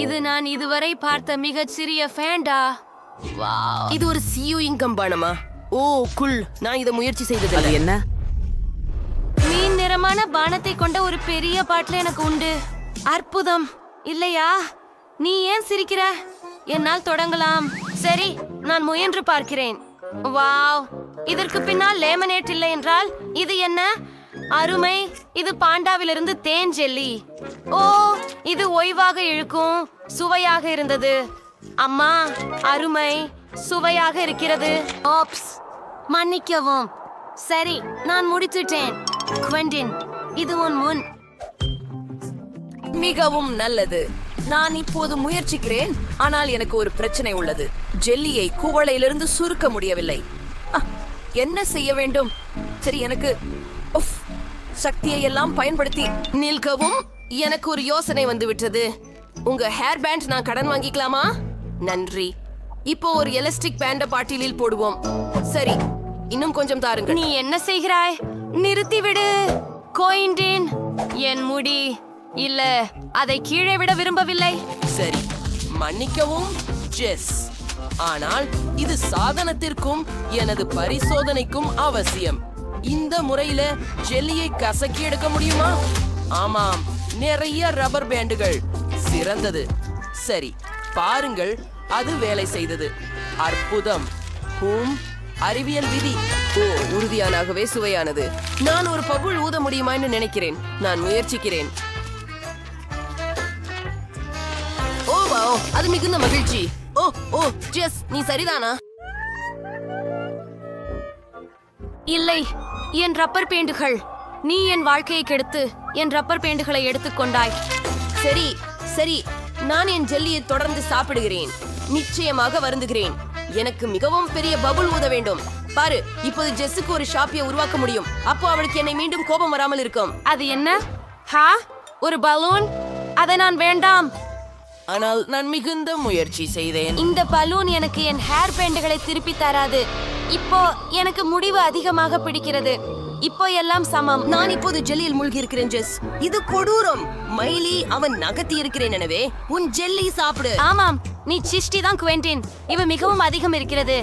இது நான் இதுவரை பார்த்த மிகச் சிறிய ஃபேண்டா. இது ஒரு சியூயிங்கம் பானமா? ஓ குல், நான் இதை முயற்சி செய்தது. என்ன? மீன் நிறமான பானத்தை கொண்ட ஒரு பெரிய பாட்டில் எனக்கு உண்டு. அற்புதம் இல்லையா? நீ ஏன் சிரிக்கிற? என்னால் தொடங்கலாம். சரி, நான் முயன்று பார்க்கிறேன். வாவ், இதற்கு பின்னால் லேமனேட் இல்லை என்றால் இது என்ன? அருமை. இது பாண்டாவிலிருந்து தேன் ஜெல்லி. ஓ, இது ஓய்வாக இழுக்கும். சுவையாக இருந்தது. அம்மா, அருமை. சுவையாக இருக்கிறது. ஆப்ஸ், மன்னிக்கவும். சரி, நான் முடித்துட்டேன். குவெண்டின், இது உன் முன். மிகவும் நல்லது. நான் இப்போது முயற்சிக்கிறேன். ஆனால் எனக்கு ஒரு பிரச்சனை உள்ளது. ஜெல்லியை குவளையிலிருந்து சுருக்க முடியவில்லை. என்ன செய்ய வேண்டும்? சரி, எனக்கு சக்தியை எல்லாம் பயன்படுத்தி நிற்கவும் எனக்கு ஒரு யோசனை வந்து விட்டது. உங்க ஹேர் பேண்ட் நான் கடன் வாங்கிக்கலாமா? நன்றி. இப்போ ஒரு எலாஸ்டிக் பேண்ட பாட்டிலில் போடுவோம். சரி, இன்னும் கொஞ்சம் தாருங்கள். நீ என்ன செய்கிறாய்? நிறுத்திவிடு. கோயிண்டின், என் முடி. இல்ல, அதை கீழே விட விரும்பவில்லை. சரி, மன்னிக்கவும் ஜெஸ். ஆனால் இது சாதனத்திற்கும் எனது பரிசோதனைக்கும் அவசியம். இந்த முறையில ஜெல்லியை கசக்கி எடுக்க முடியுமா? ஆமாம், நிறைய ரப்பர் பேண்டுகள். சிறந்தது. சரி, பாருங்கள், அது வேலை செய்தது. அற்புதம். அறிவியல் விதி. ஓ, உறுதியானாகவே சுவையானது. நான் ஒரு பபுள் ஊத முடியுமா என்று நினைக்கிறேன். நான் முயற்சிக்கிறேன். ஓ வாவ், அது மிகுந்த மகிழ்ச்சி. ஓ ஓ ஜெஸ், நீ சரிதானா? இல்லை, என் ரப்பர் பேண்டுகள். நீ என் வாழ்க்கையை கெடுத்து என் ரப்பர் பேண்டுகளை எடுத்துக்கொண்டாய். சரி சரி, நான் என் ஜெல்லியை தொடர்ந்து சாப்பிடுகிறேன். நிச்சயமாக வருந்துகிறேன். எனக்கு மிகவும் பெரிய பபுள் ஊத வேண்டும். பாரு, இப்போது ஜெஸ்ஸுக்கு ஒரு ஷாப்பியை உருவாக்க முடியும். அப்போ அவளுக்கு என்னை மீண்டும் கோபம் வராமல் இருக்கும். அது என்ன? ஹா, ஒரு பலூன்? அதை நான் வேண்டாம். ஆனால் நான் மிகுந்த முயற்சி செய்தேன். இந்த பலூன் எனக்கு என் ஹேர் பேண்டுகளை திருப்பி தராது. இப்போ எனக்கு முடிவு அதிகமாக பிடிக்கிறது. இப்போ எல்லாம் சமம். நான் இப்போது ஜெல்லியில் மூழ்கி இருக்கிறேன் ஜெஸ். இது கொடூரம். மைலி, அவன் நகர்த்தி இருக்கிறேன். எனவே உன் ஜெல்லி சாப்பிடு. ஆமாம், நீ சிஷ்டி தான் குவென்டின். இவ மிகவும் அதிகம் இருக்கிறது.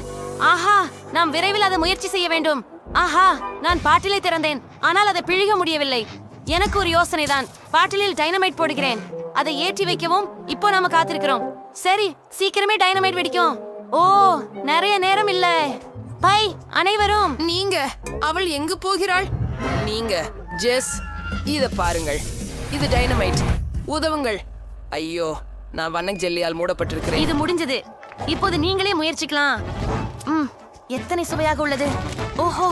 ஆஹா, நாம் விரைவில் அதை முயற்சி செய்ய வேண்டும். ஆஹா, நான் பாட்டிலை திறந்தேன், ஆனால் அதை பிழிய முடியவில்லை. எனக்கு ஒரு யோசனை தான். பாட்டிலில் டைனமைட் போடுகிறேன். அதை ஏற்றி வைக்கவும் இப்போ நாம காத்திருக்கிறோம். சரி, சீக்கிரமே டைனமைட் வெடிக்கும். ஓ, நிறைய நேரம் இல்ல. பை அனைவரும். நீங்க, அவள் எங்கு போகிறாள்? நீங்க ஜெஸ், இத பாருங்கள். இது டைனமைட். உதவுங்கள். ஐயோ, நான் வண்ண ஜெல்லியால் மூடப்பட்டிருக்கிறேன். இது முடிஞ்சது. இப்போது நீங்களே முயற்சிக்கலாம். எத்தனை சுவையாக உள்ளது. ஓஹோ,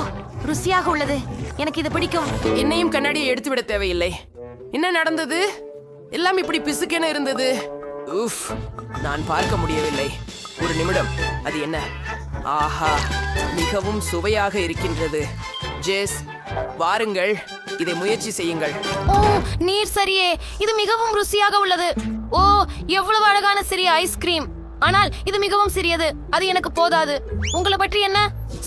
ருசியாக உள்ளது. எனக்கு இது பிடிக்கும். என்னையும் கண்ணாடியை எடுத்து விட தேவையில்லை. என்ன நடந்தது? எல்லாம் இப்படி பிசுக்கென இருந்தது. உஃப், நான் பார்க்க முடியவில்லை. ஒரு நிமிடம். அது என்ன? ஆஹா, மிகவும் சுவையாக இருக்கின்றது. ஜெஸ், வாருங்கள், இதை முயற்சி செய்யுங்கள். ஓ, நீர் சரியே. இது மிகவும் ருசியாக உள்ளது. ஓ, எவ்வளவு அழகான சிறிய ஐஸ்கிரீம். ஆனால் இது மிகவும் சிறியது. அது எனக்கு போதாது. உங்களை பற்றி என்ன?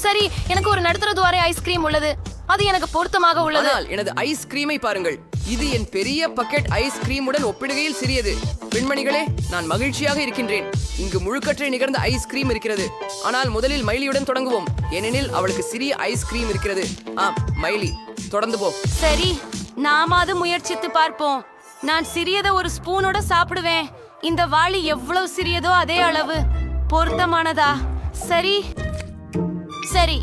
சரி, எனக்கு ஒரு நடுத்தர துவாரை ஐஸ்கிரீம் உள்ளது. அது எனக்கு பொருத்தமாக உள்ளது. ஆனால் எனது ஐஸ்கிரீமை பாருங்கள். இது என் பெரிய பக்கெட் ஐஸ்கிரீமுடன் ஒப்பிடுகையில் சிறியது. பெண்மணிகளே, நான் மகிழ்ச்சியாக இருக்கின்றேன். இங்கு முழுக்கற்றை நிகழ்ந்த ஐஸ்கிரீம் இருக்கிறது. ஆனால் முதலில் மைலியுடன் தொடங்குவோம், ஏனெனில் அவளுக்கு சிறிய ஐஸ்கிரீம் இருக்கிறது. மைலி, தொடர்ந்து போ. சரி, நாம அது முயற்சித்து பார்ப்போம். நான் சிறியதை ஒரு ஸ்பூனோட சாப்பிடுவேன். இந்த வாளி எவ்வளவு சிறியதோ அதே அளவு. பொருத்தமானதா? சரி சரி.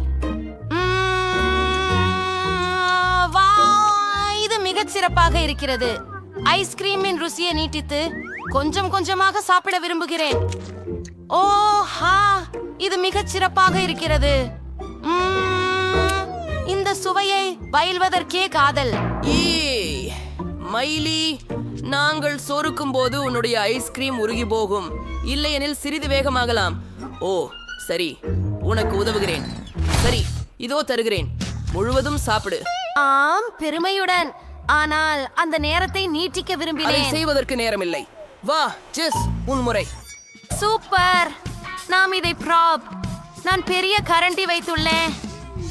இது மிகச் சிறப்பாக இருக்கிறது. ஐஸ்கிரீமின் ருசியை நீட்டித்து கொஞ்சம் கொஞ்சமாக சாப்பிட விரும்புகிறேன். ஓஹா, இது மிகச் சிறப்பாக இருக்கிறது. இந்த சுவையை பயில்வதற்கே காதல். மைலி, நாங்கள் சொருக்கும் போது உன்னுடைய ஐஸ்கிரீம் உருகி போகும். இல்லையெனில் சிறிது வேகமாகலாம். ஓ சரி, உனக்கு உதவுகிறேன். சரி, இதோ தருகிறேன். முழுவதும் சாப்பிடு. ஆம், பெருமையுடன். ஆனால் அந்த நேரத்தை நீட்டிக்க அதை விரும்பினேன். செய்வதற்கு நேரமில்லை. வா ஜெஸ், உன் முறை. சூப்பர். நாம் இதை ப்ராப். நான் பெரிய கரண்டி வைத்துள்ளேன்.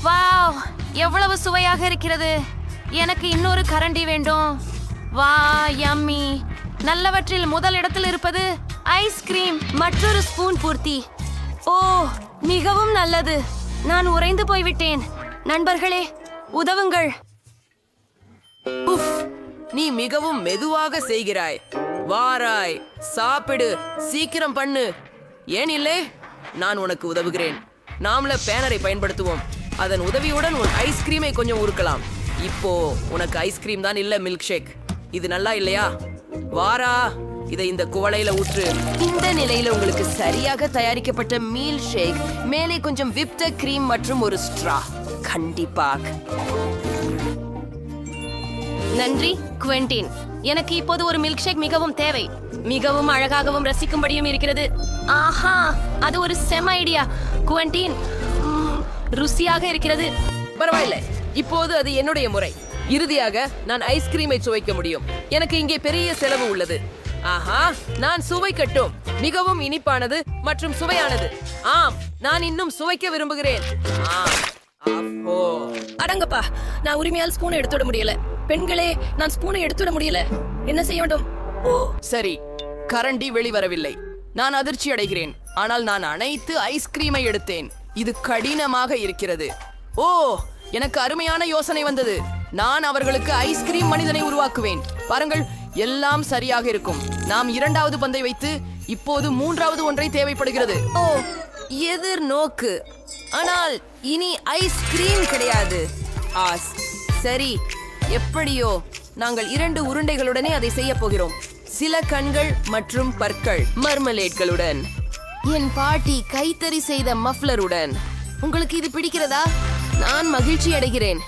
வாவ், எவ்வளவு சுவையாக இருக்கிறது. எனக்கு இன்னொரு கரண்டி வேண்டும். வா, யம்மி. நல்லவற்றில் முதல் இடத்தில் இருப்பது ஐஸ்கிரீம். மற்றொரு ஸ்பூன் பூர்த்தி. ஓ, மிகவும் நல்லது. நான் உறைந்து போய்விட்டேன். நண்பர்களே, உதவுங்கள். உஃப், நீ மிகவும் மெதுவாக செய்கிறாய். வாராய், சாப்பிடு, சீக்கிரம் பண்ணு. ஏன் இல்லை? நான் உனக்கு உதவுகிறேன். நாமள பேனரை பயன்படுத்துவோம். அதன் உதவியுடன் உன் ஐஸ்கிரீமை கொஞ்சம் உருக்கலாம். இப்போ உனக்கு ஐஸ்கிரீம் தான் இல்ல, மில்க் ஷேக். இது நல்லா இல்லையா? வாரா, இதை இந்த குவளையில ஊற்று. இந்த நிலையில உங்களுக்கு சரியாக தயாரிக்கப்பட்ட மீல் ஷேக், மேலே கொஞ்சம் விப்ட கிரீம் மற்றும் ஒரு ஸ்ட்ரா. கண்டிப்பாக. நன்றி குவென்டின். எனக்கு இப்போது ஒரு மில்க் ஷேக் மிகவும் தேவை. மிகவும் அழகாகவும் ரசிக்கும்படியும் இருக்கிறது. ஆஹா, அது ஒரு செம ஐடியா குவென்டின். ருசியாக இருக்கிறது. பரவாயில்லை, இப்போது அது என்னுடைய முறை. இறுதியாக நான் ஐஸ்கிரீமை சுவைக்க முடியும். எனக்கு இங்கே பெரிய செலவு உள்ளது. ஆஹா, நான் சுவைக்கட்டும். மிகவும் இனிப்பானது மற்றும் சுவையானது. ஆம், நான் இன்னும் சுவைக்க விரும்புகிறேன். அடங்கப்பா, நான் உரிமையால் ஸ்பூனை எடுத்துட முடியல. பெண்களே, நான் ஸ்பூனை எடுத்துட முடியல. என்ன செய்ய வேண்டும்? ஓ சரி, கரண்டி வெளிவரவில்லை. நான் அதிர்ச்சி அடைகிறேன். ஆனால் நான் அனைத்து ஐஸ்கிரீமை எடுத்தேன். இது கடினமாக இருக்கிறது. ஓ, எனக்கு அருமையான யோசனை வந்தது. நான் அவர்களுக்கு ஐஸ்கிரீம் மனிதனை உருவாக்குவேன். பாருங்கள், எல்லாம் சரியாக இருக்கும். நாம் 2வது பந்தை வைத்து இப்போது 3வது ஒன்றை தேவைப்படுகிறது. ஓ, எதிர்நோக்கு. ஆனால் இனி ஐஸ்கிரீம் கிடையாது. ஆஸ், சரி, எப்படியோ நாங்கள் 2 உருண்டைகளுடனே அதை செய்ய போகிறோம். சில கண்கள் மற்றும் பற்கள் மர்மலேட்களுடன். என் பாட்டி கைத்தறி செய்த மஃப்லருடன். உங்களுக்கு இது பிடிக்கிறதா? நான் மகிழ்ச்சி அடைகிறேன்.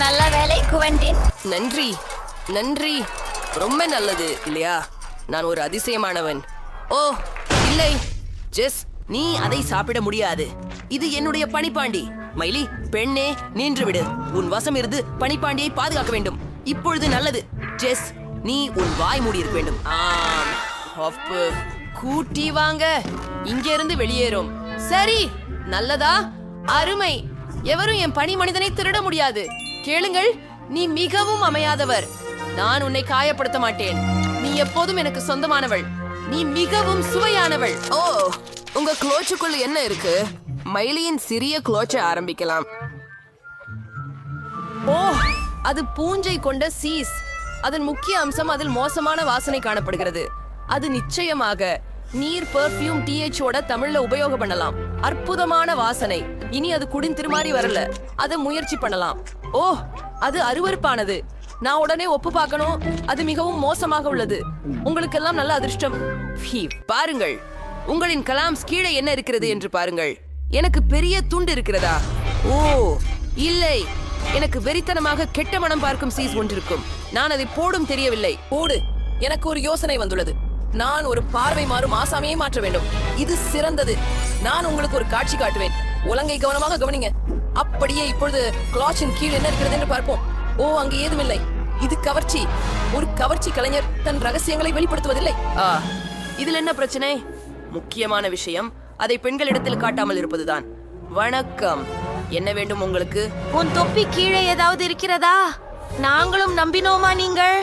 நல்ல வேலை குவென்டின். நன்றி, நன்றி. ரொம்ப நல்லது இல்லையா? நான் ஒரு அதிசயமானவன். ஓ இல்லை, ஜெஸ், நீ அதை சாப்பிட முடியாது. இது என்னுடைய பனிப்பாண்டி. மைலி, பெண்ணே, நின்றுவிடு. உன் வசம் இருந்து பனிப்பாண்டியை பாதுகாக்க வேண்டும். இப்பொழுது நல்லது. ஜெஸ், நீ உன் வாய் மூடி இருக்க வேண்டும். ஆம், அப்பு. கூட்டி வாங்க. இங்கிருந்து வெளியேறும். சரி, நல்லதா? அருமை. எவரும் என் பனி மனிதனை திருட முடியாது. கேளுங்கள், நீ மிகவும் அமையாதவர். நான் உன்னை காயப்படுத்த மாட்டேன். நீ எப்போதும் எனக்கு சொந்தமானவள். நீ மிகவும் சுவையானவள். ஓ, உங்க குளோச்சுக்குள்ள என்ன இருக்கு? மைலியின் சிறிய குளோச்சை ஆரம்பிக்கலாம். ஓ, அது பூஞ்சை கொண்ட சீஸ். அதன் முக்கிய அம்சம் அதில் மோசமான வாசனை காணப்படுகிறது. அது நிச்சயமாக நீர் பெர்ஃப்யூம் THஓட தமிழ்ல உபயோகம் பண்ணலாம். அற்புதமான வாசனை. இனி அது திருமாறி வரல. அதை முயற்சி பண்ணலாம். ஓ, அது அருவருப்பானது. நான் உடனே ஒப்பு பார்க்கணும். அது மிகவும் மோசமாக உள்ளது. உங்களுக்கெல்லாம் நல்ல அதிர்ஷ்டம். பாருங்கள், உங்களின் கலாம்ஸ் கீழே என்ன இருக்கிறது என்று பாருங்கள். எனக்கு பெரிய துண்டு இருக்கிறதா? ஓ இல்லை, எனக்கு வெறித்தனமாக கெட்ட மனம் பார்க்கும் சீஸ் ஒன்றிருக்கும். நான் அதை போடும் தெரியவில்லை. போடு. எனக்கு ஒரு யோசனை வந்துள்ளது. நான் ஒரு பார்வை மாறும் ஆசாமியை மாற்ற வேண்டும். இது சிறந்தது. நான் உங்களுக்கு ஒரு காட்சி காட்டுவேன். உலங்கை கவனமாக கவனிங்க. அப்படியே இப்பொழுது கிளாச்சின் கீழ் என்ன இருக்கிறது என்று பார்ப்போம். ஓ, அங்கு ஏதுமில்லை. இது கவர்ச்சி. ஒரு கவர்ச்சி கலைஞர் தன் ரகசியங்களை வெளிப்படுத்துவதில்லை. இதில் என்ன பிரச்சனை? முக்கியமான விஷயம் அதை பெண்களிடத்தில் காட்டாமல் இருப்பதுதான். வணக்கம், என்ன வேண்டும் உங்களுக்கு? உன் தொப்பி கீழே ஏதாவது இருக்கிறதா? நாங்களும் நம்பினோமா? நீங்கள்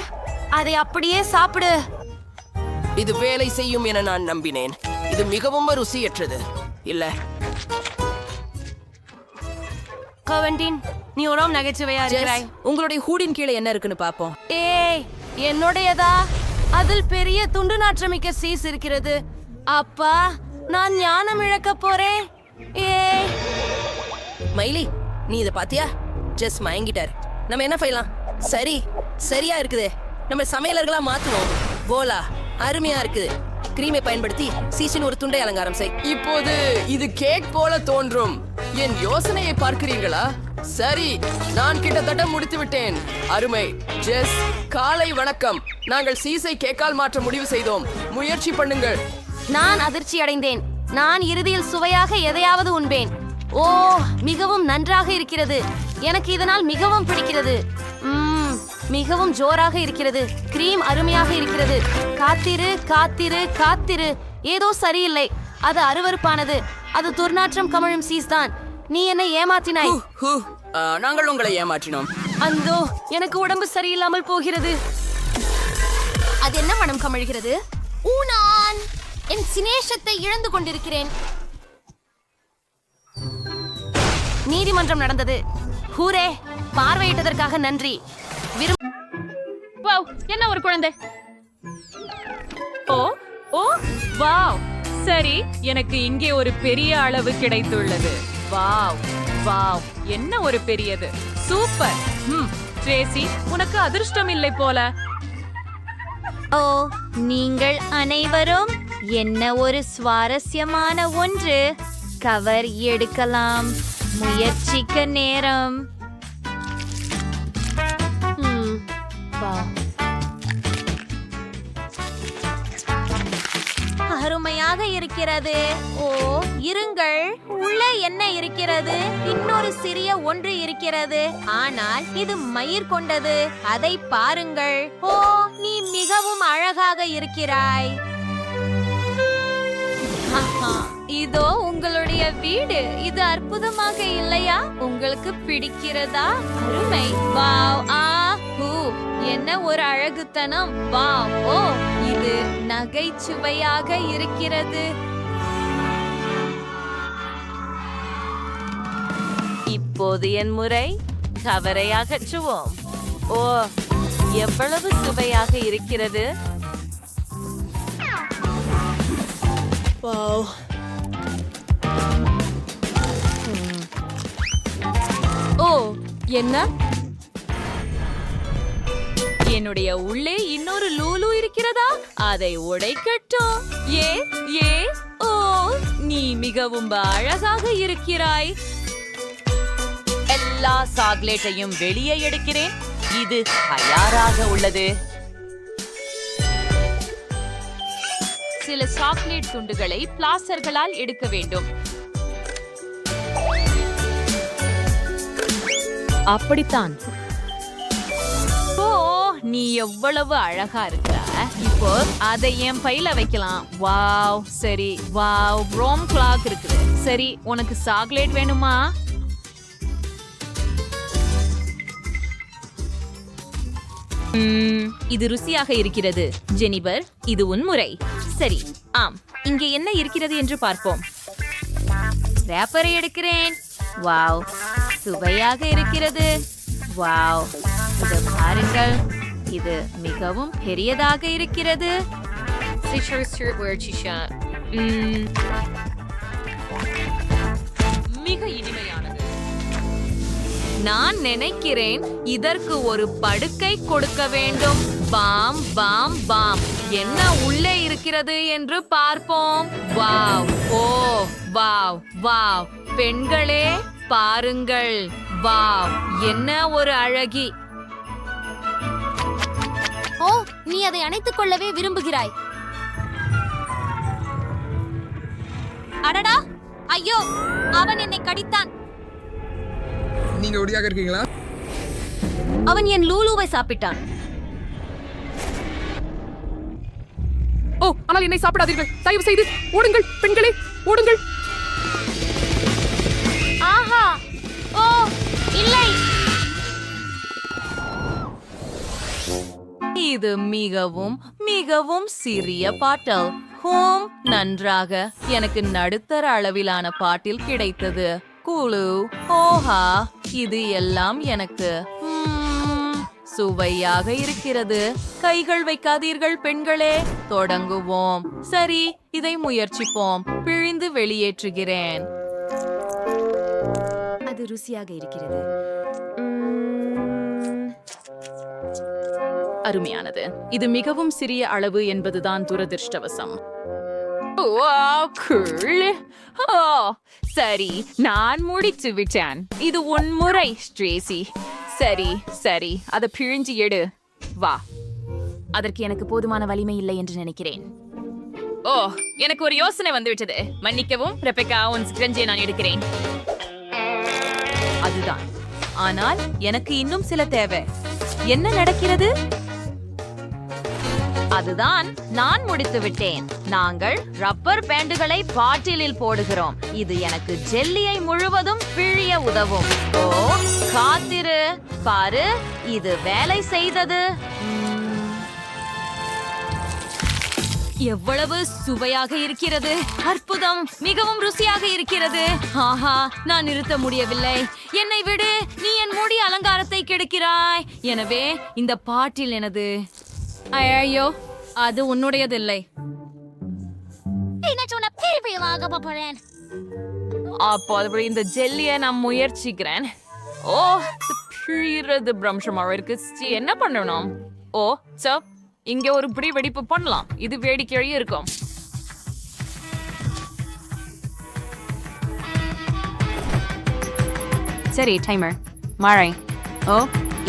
அதை அப்படியே சாப்பிடு. இது வேலை செய்யும் என நான் நம்பினேன். இது மிகவும் ருசியற்றது. இல்ல குவென்டின், நீ ஒரு நகைச்சுவையா இருக்கிறாய். உங்களுடைய ஹூடின் கீழே என்ன இருக்குன்னு பாப்போம். ஏய், என்னுடையதா? அதில் பெரிய துண்டு நாற்றமிக்க சீஸ் இருக்கிறது. அப்பா, நான் ஞானம் இழக்க போறேன். ஏய் மைலி, நீ இத பாத்தியா? ஜெஸ் மயங்கிட்டார். நம்ம என்ன செய்யலாம்? சரி, சரியா இருக்குதே. நம்ம சமையலர்களா மாத்துவோம். போலா, அருமையா இருக்குது. கிரீமை பயன்படுத்தி சீசின் ஒரு துண்டை அலங்காரம் செய். இப்போது இது கேக் போல தோன்றும். என் யோசனையை பார்க்கிறீங்களா? சரி, நான் கிட்டத்தட்ட முடித்து விட்டேன். அருமை. ஜெஸ், காலை வணக்கம். நாங்கள் சீஸை கேக்கால் மாற்ற முடிவு செய்தோம். முயற்சி பண்ணுங்கள். நான் அதிர்ச்சி அடைந்தேன். நான் இறுதியில் சுவையாக எதையாவது உண்பேன். ஓ, மிகவும் நன்றாக இருக்கிறது. எனக்கு இதனால் மிகவும் பிடிக்கிறது. மிகவும் ஜோராக இருக்கிறது. கிரீம் அருமையாக இருக்கிறது. காத்திரு காத்திரு காத்திரு. ஏதோ சரியில்லை. அது அருவருப்பானது. அது துர்நாற்றம் கமழும் சீஸ் தான். நீ என்னை ஏமாற்றினாய். நாங்கள் உங்களை ஏமாற்றினோம். அந்தோ, எனக்கு உடம்பு சரியில்லாமல் போகிறது. அது என்ன மனம் கமழ்கிறது? நான் என் சினேஷத்தை இழந்து கொண்டிருக்கிறேன். நீதிமன்றம் நடந்தது. ஹூரே, பார்வையிட்டதற்காக நன்றி. வாவ், என்ன ஒரு குழந்தை. ஓ ஓ வாவ், சரி, எனக்கு இங்கே ஒரு பெரிய அளவு கிடைத்துள்ளது. வாவ் வாவ், என்ன ஒரு பெரியது. சூப்பர். ட்ரேசி, உனக்கு அதிர்ஷ்டம் இல்லை போல. ஓ, நீங்கள் அனைவரும் என்ன ஒரு சுவாரஸ்யமான ஒன்று. கவர் எடுக்கலாம். முயற்சிக்க நேரம். அருமையாக இருக்கிறது. ஓ, இருங்கள், உள்ள என்ன இருக்கிறது? இன்னொரு சிறிய ஒன்று இருக்கிறது. ஆனால் இது மயிர் கொண்டது. அதை பாருங்கள். ஓ, நீ மிகவும் அழகாக இருக்கிறாய். இதோ உங்களுடைய வீடு. இது அற்புதமாக இல்லையா? உங்களுக்கு பிடிக்கிறதா? அருமை. வாவ். என்ன ஒரு அழகுத்தனம்! வா, ஓ, இது நகைச்சுவையாக இருக்கிறது. இப்போது என் முறை. கவரை அகற்றுவோம். ஓ, எவ்வளவு சுவையாக இருக்கிறது! ஓ, என்ன? என்னுடைய உள்ளே இன்னொரு லூலு இருக்கிறதா? அதை உடைக்கட்டும். ஏ ஏ ஓ, நீ மிகவும் அழகாக இருக்கிறாய். எல்லா சாக்லேட்டையும் வெளியே எடுக்கிறேன். இது தயாராக உள்ளது. சில சாக்லேட் துண்டுகளை பிளாஸ்டர்களால் எடுக்க வேண்டும். அப்படித்தான். ஓ, நீ எவ்வளவு அழகா இருக்க. இப்போ அதை என் பையில வைக்கலாம். வாவ், சரி. வாவ், ரோம் கிளாக் இருக்குது. சரி, உனக்கு சாக்லேட் வேணுமா? இது ருசியாக இருக்கிறது. ஜெனிபர், இது உன் முறை. சரி, ஆம். இங்கே என்ன இருக்கிறது என்று பார்ப்போம். ரேப்பரை எடுக்கிறேன். வாவ், சுவையாக இருக்கிறது. வாவ், இது பாருங்கள். இது மிகவும் பெரியதாக இருக்கிறது. மிக இனிமையானது. நான் நினைக்கிறேன் இதற்கு ஒரு படுக்கை கொடுக்க வேண்டும். Bam bam bam. என்ன உள்ளே இருக்கிறது என்று பார்ப்போம். வாவ், ஓ, வாவ் வாவ். பெண்களே, பாருங்கள். வாவ், என்ன ஒரு அழகி. ஓ, நீ அதை அணைத்துக் கொள்ளவே விரும்புகிறாய். அடடா, ஐயோ, அவன் என்னை கடித்தான். நீங்க ஒடியாக இருக்கீங்களா? அவன் என் லூலுவை சாப்பிட்டான். ஓ, ஆனால் என்னை சாப்பிடாதீர்கள். தயவு செய்து ஓடுங்கள் பெண்களே, ஓடுங்கள். ஆஹா, ஓ, இல்லை. இது மிகவும் மிகவும் சிறிய பாட்டில். ஹோம், நன்றாக. எனக்கு நடுத்தர அளவிலான பாட்டில் கிடைத்தது. குழு, ஓஹா, இது எல்லாம் எனக்கு சுவையாக இருக்கிறது. கைகள் வைக்காதீர்கள் பெண்களே. தொடங்குவோம். சரி, இதை முயற்சிப்போம். பிழிந்து வெளியேற்றுகிறேன். அது ருசியாக இருக்கிறது. அருமையானது. இது மிகவும் சிறிய அளவு என்பதுதான் துரதிர்ஷ்டவசம். சரி, நான் முடித்து விட்டேன். இது உன் முறை, ஸ்ட்ரேசி. சரி சரி, அதை பிழிஞ்சு எடு. வா. அதற்கு எனக்கு போதுமான வலிமை இல்லை என்று நினைக்கிறேன். ஓ, எனக்கு ஒரு யோசனை வந்துவிட்டது. மன்னிக்கவும் ரெபெக்கா, உன் ஸ்க்ரஞ்சியை நான் எடுக்கிறேன். அதுதான். ஆனால் எனக்கு இன்னும் சில தேவை. என்ன நடக்கிறது? அதுதான், நான் முடித்து விட்டேன். நாங்கள் ரப்பர் பேண்டுகளை பாட்டிலில் போடுகிறோம். இது எனக்கு ஜெல்லியை முழுவதும் பிழிய உதவும். ஓ, காத்திரு, பாரு, இது வேலை செய்தது. எவ்வளவு சுவையாக இருக்கிறது! அற்புதம்! மிகவும் ருசியாக இருக்கிறது. ஆஹா, நான் நிறுத்த முடியவில்லை. என்னை விடு, நீ என் முடி அலங்காரத்தை கெடுக்கிறாய். எனவே இந்த பாட்டில் எனது. ஐயோ, அது உன்னுடையதில்லை. அப்போது இந்த ஜெல்லியை நான் முயற்சிக்கிறேன். ஓ, பிழிறது பிரம்சமாக இருக்கு. என்ன பண்ணணும்? ஓ, இங்க ஒரு பிடி வெடிப்பு பண்ணலாம். இது வேடிக்கையே இருக்கும். சரி, டைமர். மழை. ஓ,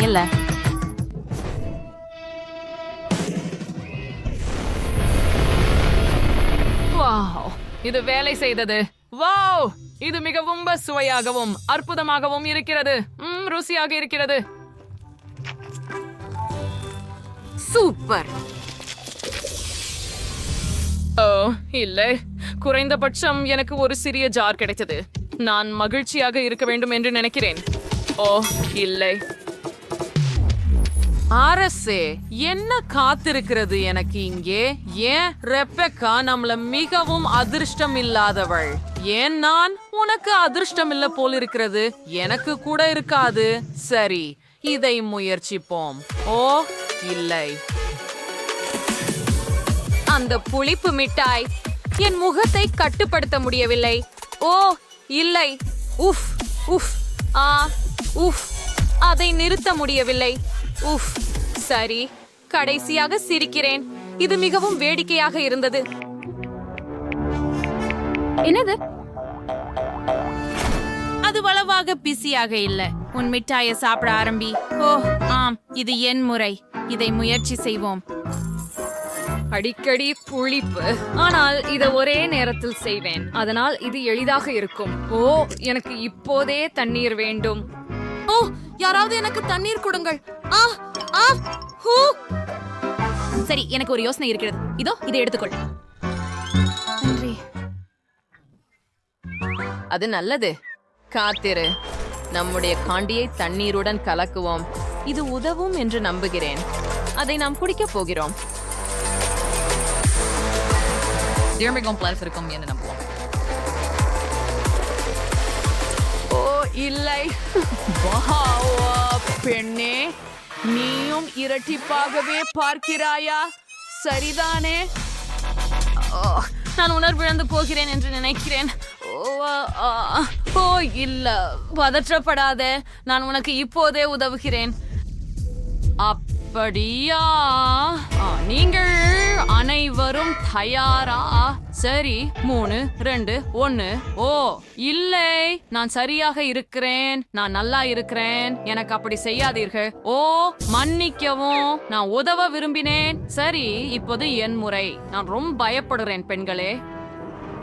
இல்ல. வாவ், இது வேலை செய்தது. வாவ், இது மிகவும் சுவையாகவும் அற்புதமாகவும் இருக்கிறது. ருசியாக இருக்கிறது. சூப்பர். ஓ, இல்லை, குறைந்தபட்சம் எனக்கு ஒரு சிறிய ஜார் கிடைத்தது. நான் மகிழ்ச்சியாக இருக்க வேண்டும் என்று நினைக்கிறேன். ஓ, இல்லை. அரசே, என்ன காத்திருக்கிறது எனக்கு இங்கே? ஏன் ரெபெக்கா நம்மள மிகவும் அதிர்ஷ்டம் இல்லாதவள்? ஏன் நான் உனக்கு அதிர்ஷ்டம் இல்ல போல் இருக்கிறது? எனக்கு கூட இருக்காது. சரி, இதை முயற்சிப்போம். ஓ இல்லை, அந்த புளிப்பு மிட்டாய் என் முகத்தை கட்டுப்படுத்த முடியவில்லை. ஓ இல்லை, உஃப் உஃப் ஆ உஃப், அதை நிறுத்த முடியவில்லை. உஃப், சரி, கடைசியாக சிரிக்கிறேன். இது மிகவும் வேடிக்கையாக இருந்தது. என்னது? அது வளவாக பிஸியாக இல்ல. உன் மிட்டாயை சாப்பிட ஆரம்பி. ஓ ஆம், இது என் முறை. இதை முயற்சி செய்வோம். அடிக்கடி புளிப்பு, ஆனால் இதை ஒரே நேரத்தில் செய்வேன். அதனால் இது எளிதாக இருக்கும். ஓ, எனக்கு இப்போதே தண்ணீர் வேண்டும். ஓ, யாராவது எனக்கு தண்ணீர் கொடுங்கள். ஆ ஆ ஹூ. சரி, எனக்கு ஒரு யோசனை இருக்கிறது. இதோ இதை எடுத்துக்கொள். நன்றி. அது நல்லது. காத்திரு, நம்முடைய காண்டியை தண்ணீருடன் கலக்குவோம். இது உதவும் என்று நம்புகிறேன். அதை நாம் குடிக்கப் போகிறோம். இருக்கும் என்று நம்புவோம். ஓ இல்லை. பெண்ணே, நீயும் இரட்டிப்பாகவே பார்க்கிறாயா? சரிதானே? நான் உணர்விழந்து போகிறேன் என்று நினைக்கிறேன். ஓ இல்ல, பதற்றப்படாத. நான் உனக்கு இப்போதே உதவுகிறேன். அப்படியா? நீங்கள் அனைவரும் தயாரா? சரி, 3, 2, 1. ஓ இல்லை, நான் சரியாக இருக்கிறேன். நான் நல்லா இருக்கிறேன். எனக்கு அப்படி செய்யாதீர்கள். ஓ மன்னிக்கவும், நான் உதவ விரும்பினேன். சரி, இப்போது என் முறை. நான் ரொம்ப பயப்படுகிறேன் பெண்களே.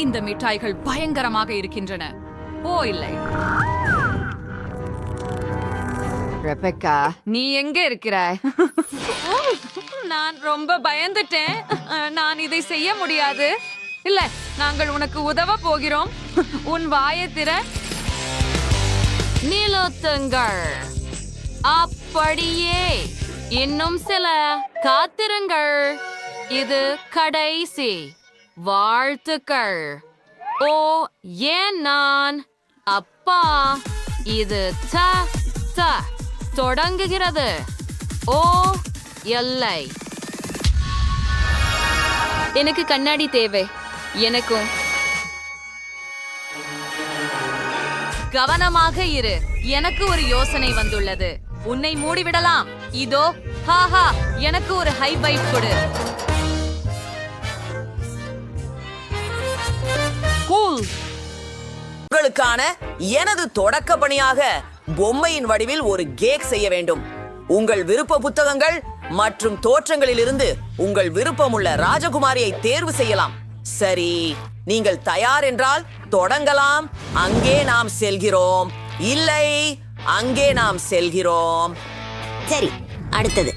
இந்த மிட்டாய்கள் பயங்கரமாக இருக்கின்றன. ஓ இல்லை, ரெபெக்கா, நீ எங்க இருக்கிறாய்? நான் ரொம்ப பயந்துட்டேன். நான் இதை செய்ய முடியாது. இல்ல, நாங்கள் உனக்கு உதவ போகிறோம். உன் வாயை திற. நிலுத்துங்கள். அப்படியே, இன்னும் சில. காத்திருங்கள். இது கடைசி. வாழ்த்துக்கள். ஓ ஏன் நான்? அப்பா, இது தொடங்குகிறது. ஓ எல்லை. எனக்கு கண்ணாடி தேவை. எனக்கும். கவனமாக இரு. எனக்கு ஒரு யோசனை வந்துள்ளது. உன்னை மூடிவிடலாம். இதோ, ஹாஹா, எனக்கு ஒரு ஹை ஃபைவ் கொடு. கூல். உங்களுக்கான எனது தொடக்க பணியாக பொம்மையின் வடிவில் ஒரு கேக் செய்ய வேண்டும். உங்கள் விருப்ப புத்தகங்கள் மற்றும் தோற்றங்களிலிருந்து உங்கள் விருப்பமுள்ள ராஜகுமாரியை தேர்வு செய்யலாம். சரி, நீங்கள் தயார் என்றால் தொடங்கலாம். அங்கே நாம் செல்கிறோம். இல்லை, அங்கே நாம் செல்கிறோம். சரி, அடுத்தது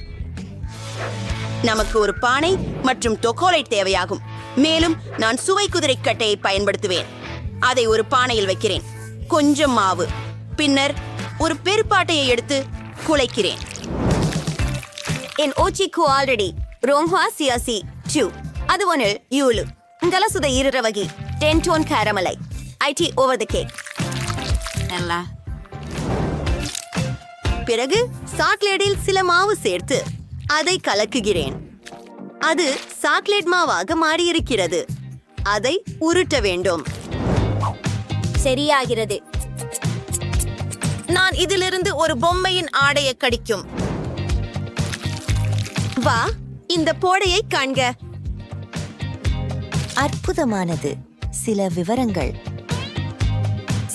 நமக்கு ஒரு பானை மற்றும் டொக்கோலேட் தேவையாகும். மேலும் நான் சுவை குதிரை கட்டையை பயன்படுத்துவேன். அதை ஒரு பானையில் வைக்கிறேன். கொஞ்சம் மாவு. பின்னர் ஒரு பெருப்பாட்டையை எடுத்து குழைக்கிறேன். என் ஓச்சிக்கு ஆல்ரெடி ரோம்ஹா சியாசி சூ அது ஒன்று யூலு கலசுத இரவகி 10 டோன் கேரமலை ஐடி ஓவர் த கேக். பிறகு சாக்லேட்டில் சில மாவு சேர்த்து அதை கலக்குகிறேன். அது சாக்லேட் மாவாக மாறியிருக்கிறது. அதை உருட்ட வேண்டும். சரியாகிறது. நான் இதிலிருந்து ஒரு பொம்மையின் ஆடையை கடிக்கும். வா, இந்த போடையை காண்க. அற்புதமானது. சில விவரங்கள்.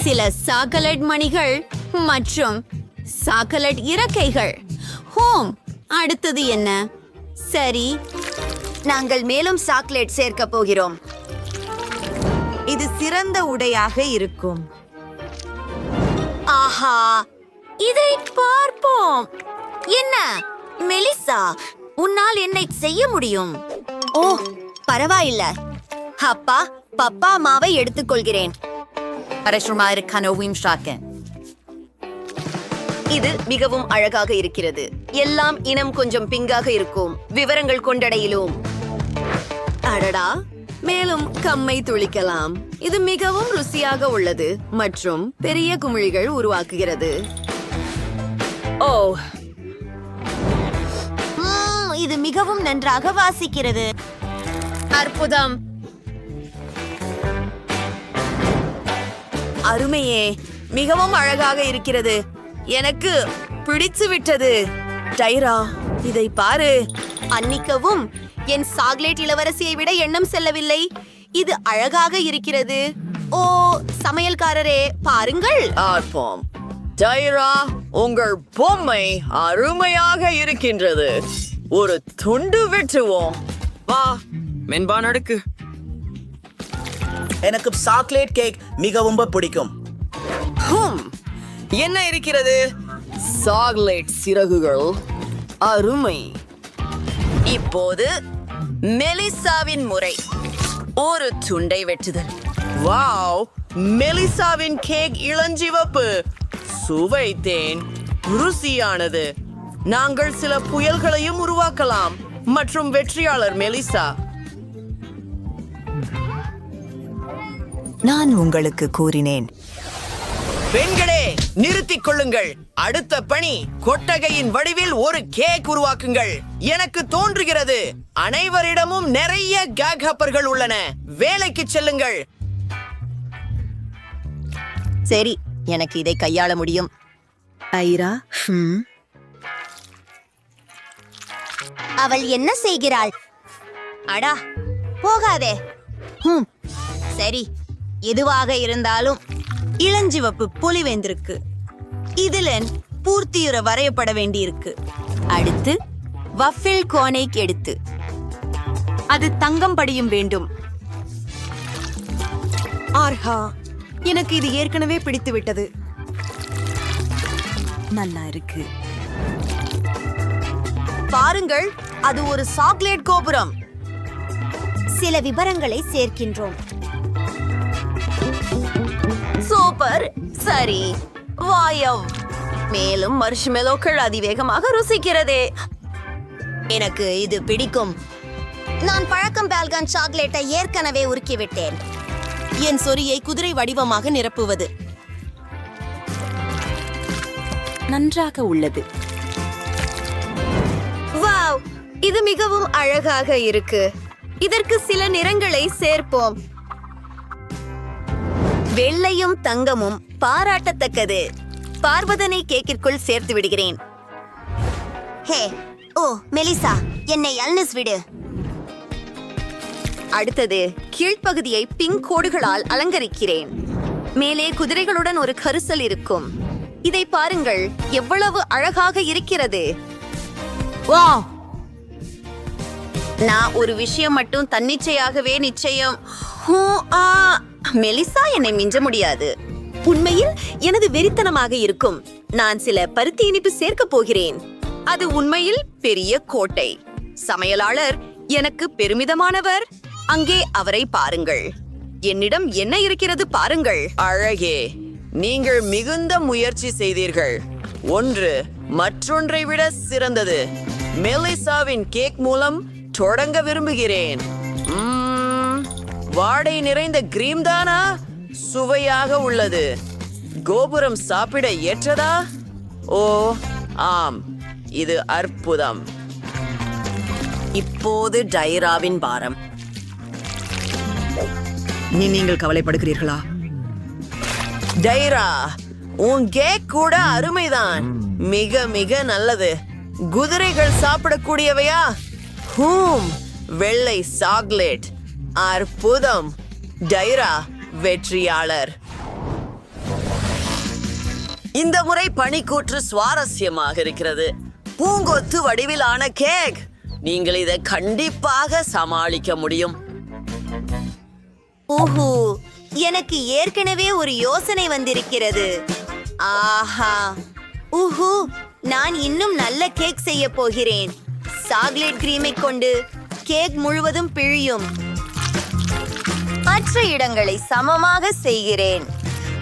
சில சாக்லேட் மணிகள் மற்றும் சாக்லேட் இறக்கைகள். ஹோம், அடுத்தது என்ன? சரி, நாங்கள் மேலும் சாக்லேட் சேர்க்க போகிறோம். இது சிறந்த உடையாக இருக்கும். ஆஹா, இதை பார்ப்போம். என்ன மெலிசா, உன்னால் என்னை செய்ய முடியும்? ஓ பரவாயில்ல. அப்பா, பப்பா மாவை எடுத்துக்கொள்கிறேன். இது மிகவும் அழகாக இருக்கிறது. எல்லாம் இனம் கொஞ்சம் பிங்காக இருக்கும். விவரங்கள் கொண்டடையிலும். அடடா, மேலும் கம்மை துளிக்கலாம். இது மிகவும் ருசியாக உள்ளது மற்றும் பெரிய குமிழிகள் உருவாக்குகிறது. ஓ, இது மிகவும் நன்றாக வாசிக்கிறது. அற்புதம். அருமையே, மிகவும் அழகாக இருக்கிறது. எனக்கு பிடிச்சு விட்டது. டைரா, இதை பாரு. அன்னிக்கவும், என் சாக்லேட் இளவரசியை விட எண்ணம் செல்லவில்லை. இது அழகாக இருக்கிறது. ஓ, சமையல்காரரே, பாருங்கள். ஆர்ப்போம். டைரா, உங்கள் பொம்மை அருமையாக இருக்கின்றது. ஒரு துண்டு வெட்டுவோம். வா, மென்பா நடுக்கு. எனக்கு சாக்லேட் கேக் மிகவும் பிடிக்கும். என்ன இருக்கிறது? சாக்லேட் சிறகுகள். அருமை. இப்போது மெலிசாவின் முறை. ஒரு துண்டை வெட்டுதல். வாவ், மெலிசாவின் கேக் இளஞ்சிவப்பு. சுவைத்தேன். ருசியானது. நாங்கள் சில புயல்களையும் உருவாக்கலாம். மற்றும் வெற்றியாளர் மெலிசா. நான் உங்களுக்கு கூறினேன். பெண்களே, நிறுத்திக் கொள்ளுங்கள். அடுத்த பணி, கொட்டகையின் வடிவில் ஒரு கேக் உருவாக்குங்கள். எனக்கு தோன்றுகிறது அனைவரிடமும் நிறைய கேக் ஹப்பர்கள் உள்ளன. வேலைக்கு செல்லுங்கள். சரி, எனக்கு இதை கையாள முடியும். ஐரா, அவள் என்ன செய்கிறாள்? அடா, போகாதே. சரி, எதுவாக இருந்தாலும் இளஞ்சிவப்பு பொலிவேந்திருக்கு. இதுல பூர்த்தியுற வரையப்பட வேண்டியிருக்கு. அடுத்து வஃபில் கோனைக் எடுத்து அது தங்கம் படியும் வேண்டும். ஆர்ஹா, எனக்கு இது ஏற்கனவே பிடித்து விட்டது. நல்லா இருக்கு. பாருங்கள், அது ஒரு சாக்லேட் கோபுரம். சில விவரங்களை சேர்க்கின்றோம். சூப்பர். சரி, வாயவ். மேலும் மர்ஷ்மெலோக்கள் அதிவேகமாக ருசிக்கிறதே. எனக்கு இது பிடிக்கும். நான் பழக்கம் பால்கான் சாக்லேட்டை ஏற்கனவே உருக்கிவிட்டேன். என் சொரியை குதிரை வடிவமாக நிரப்புவது நன்றாக உள்ளது. வாவ், இது மிகவும் அழகாக இருக்கு. இதற்கு சில நிறங்களை சேர்ப்போம். வெள்ளையும் தங்கமும் பாராட்டத்தக்கது. பார்வதனை கேக்கிற்குள் சேர்த்து விடுகிறேன். ஹே, ஓ மெலிசா, என்னை அல்னஸ் விடு. அடுத்தது, கீழ்ப்பகுதியை பிங்க் கோடுகளால் அலங்கரிக்கிறேன். மேலே குதிரைகளுடன் ஒரு கரிசல் இருக்கும். இதை பாருங்கள், எவ்வளவு அழகாக இருக்கிறது. வாவ், நான் ஒரு விஷயம் மட்டும் தன்னிச்சையாகவே நிச்சயம். மெலிசா என்னை மிஞ்ச முடியாது. உண்மையில் எனது வெறித்தனமாக இருக்கும். நான் சில பருத்தி இனிப்பு சேர்க்க போகிறேன். அது உண்மையில் பெரிய கோட்டை. சமையலாளர் எனக்கு பெருமிதமானவர். அங்கே அவரை பாருங்கள். என்னிடம் என்ன இருக்கிறது பாருங்கள். அழகே, நீங்கள் மிகுந்த முயற்சி செய்தீர்கள். ஒன்று மற்றொன்றை விட சிறந்தது. மெலிசாவின் கேக் மூலம் தொடங்க விரும்புகிறேன். வாடை நிறைந்த கிரீம் தானா? சுவையாக உள்ளது. கோபுரம் சாப்பிட ஏற்றதா? ஓ ஆம், இது அற்புதம். இப்போது டைராவின் பாரம். நீங்கள் கவலைப்படுகிறீர்களா? டைரா, உன் கேக் கூட அருமைதான். மிக மிக நல்லது. குதிரைகள் சாப்பிடக்கூடியவையா? வெள்ளை சாக்லேட். அற்புதம். டைரா வெற்றியாளர். இந்த முறை பனிக்கூற்று சுவாரஸ்யமாக இருக்கிறது. பூங்கொத்து வடிவிலான கேக். நீங்கள் இதை கண்டிப்பாக சமாளிக்க முடியும். ஓஹோ, எனக்கு ஏற்கனவே ஒரு யோசனை வந்திருக்கிறது. ஆஹா, ஊஹூ, நான் இன்னும் நல்ல கேக் செய்ய போகிறேன். சாக்லேட் கிரீமை கொண்டு கேக் முழுவதும் பிழியும். மற்ற இடங்களை சமமாக செய்கிறேன்.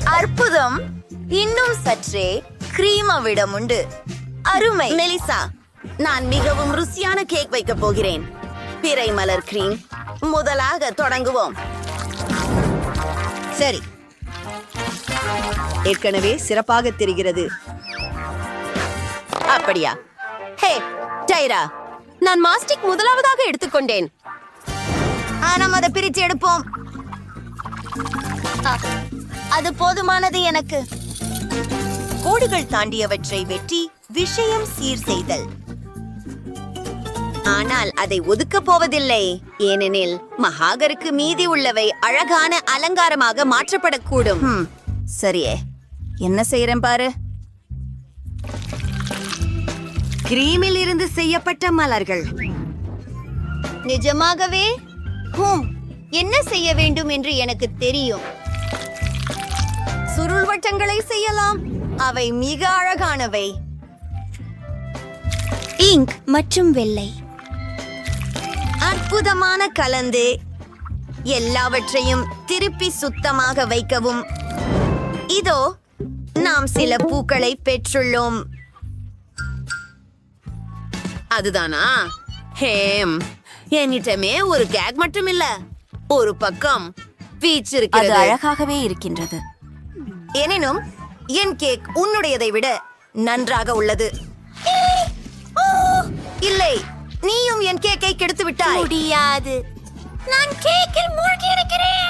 அற்புதம். இன்னும் சற்றே கிரீமாவிடம் உண்டு. அருமை. மெலிசா, நான் மிகவும் ருசியான கேக் வைக்கப் போகிறேன். பிறை மலர் கிரீம். முதலாக தொடங்குவோம். சரி, ஏற்கனவே சிறப்பாக தெரிகிறது. அப்படியா? ஹே டைரா, நான் மாஸ்டிக் முதலாவதாக எடுத்துக்கொண்டேன். நாம் அதை பிரித்து எடுப்போம். அது போதுமானது எனக்கு. கோடுகள் தாண்டியவற்றை வெட்டி விஷயம் சீர் செய்தல். ஆனால் அதை ஒதுக்கப் போவதில்லை, ஏனெனில் மகாகருக்கு மீதி உள்ளவை அழகான அலங்காரமாக மாற்றப்படக்கூடும். சரியே, என்ன செய்யறேன் பாரு. கிரீமில் இருந்து செய்யப்பட்ட மலர்கள். நிஜமாகவே என்ன செய்ய வேண்டும் என்று எனக்கு தெரியும். சுருள் வட்டங்களை செய்யலாம். அவை மிக அழகானவை. இங்க் மற்றும் வெள்ளை அற்புதமான கலந்து எல்லாவற்றையும் திருப்பி சுத்தமாக வைக்கவும். இதோ நாம் சில பூக்களை பெற்றுள்ளோம். அதுதானா? ஹேம், என்னிட்டமே ஒரு கேக் மட்டும் இல்ல, ஒரு பக்கம் பீச் இருக்கிறது. அழகாகவே இருக்கின்றது. எனினும் என் கேக் உன்னுடையதை விட நன்றாக உள்ளது. இல்லை, நீயும் என் கேக்கை கெடுத்து விட்டாய். முடியாது, நான் கேக்கில் மூழ்கி இருக்கிறேன்.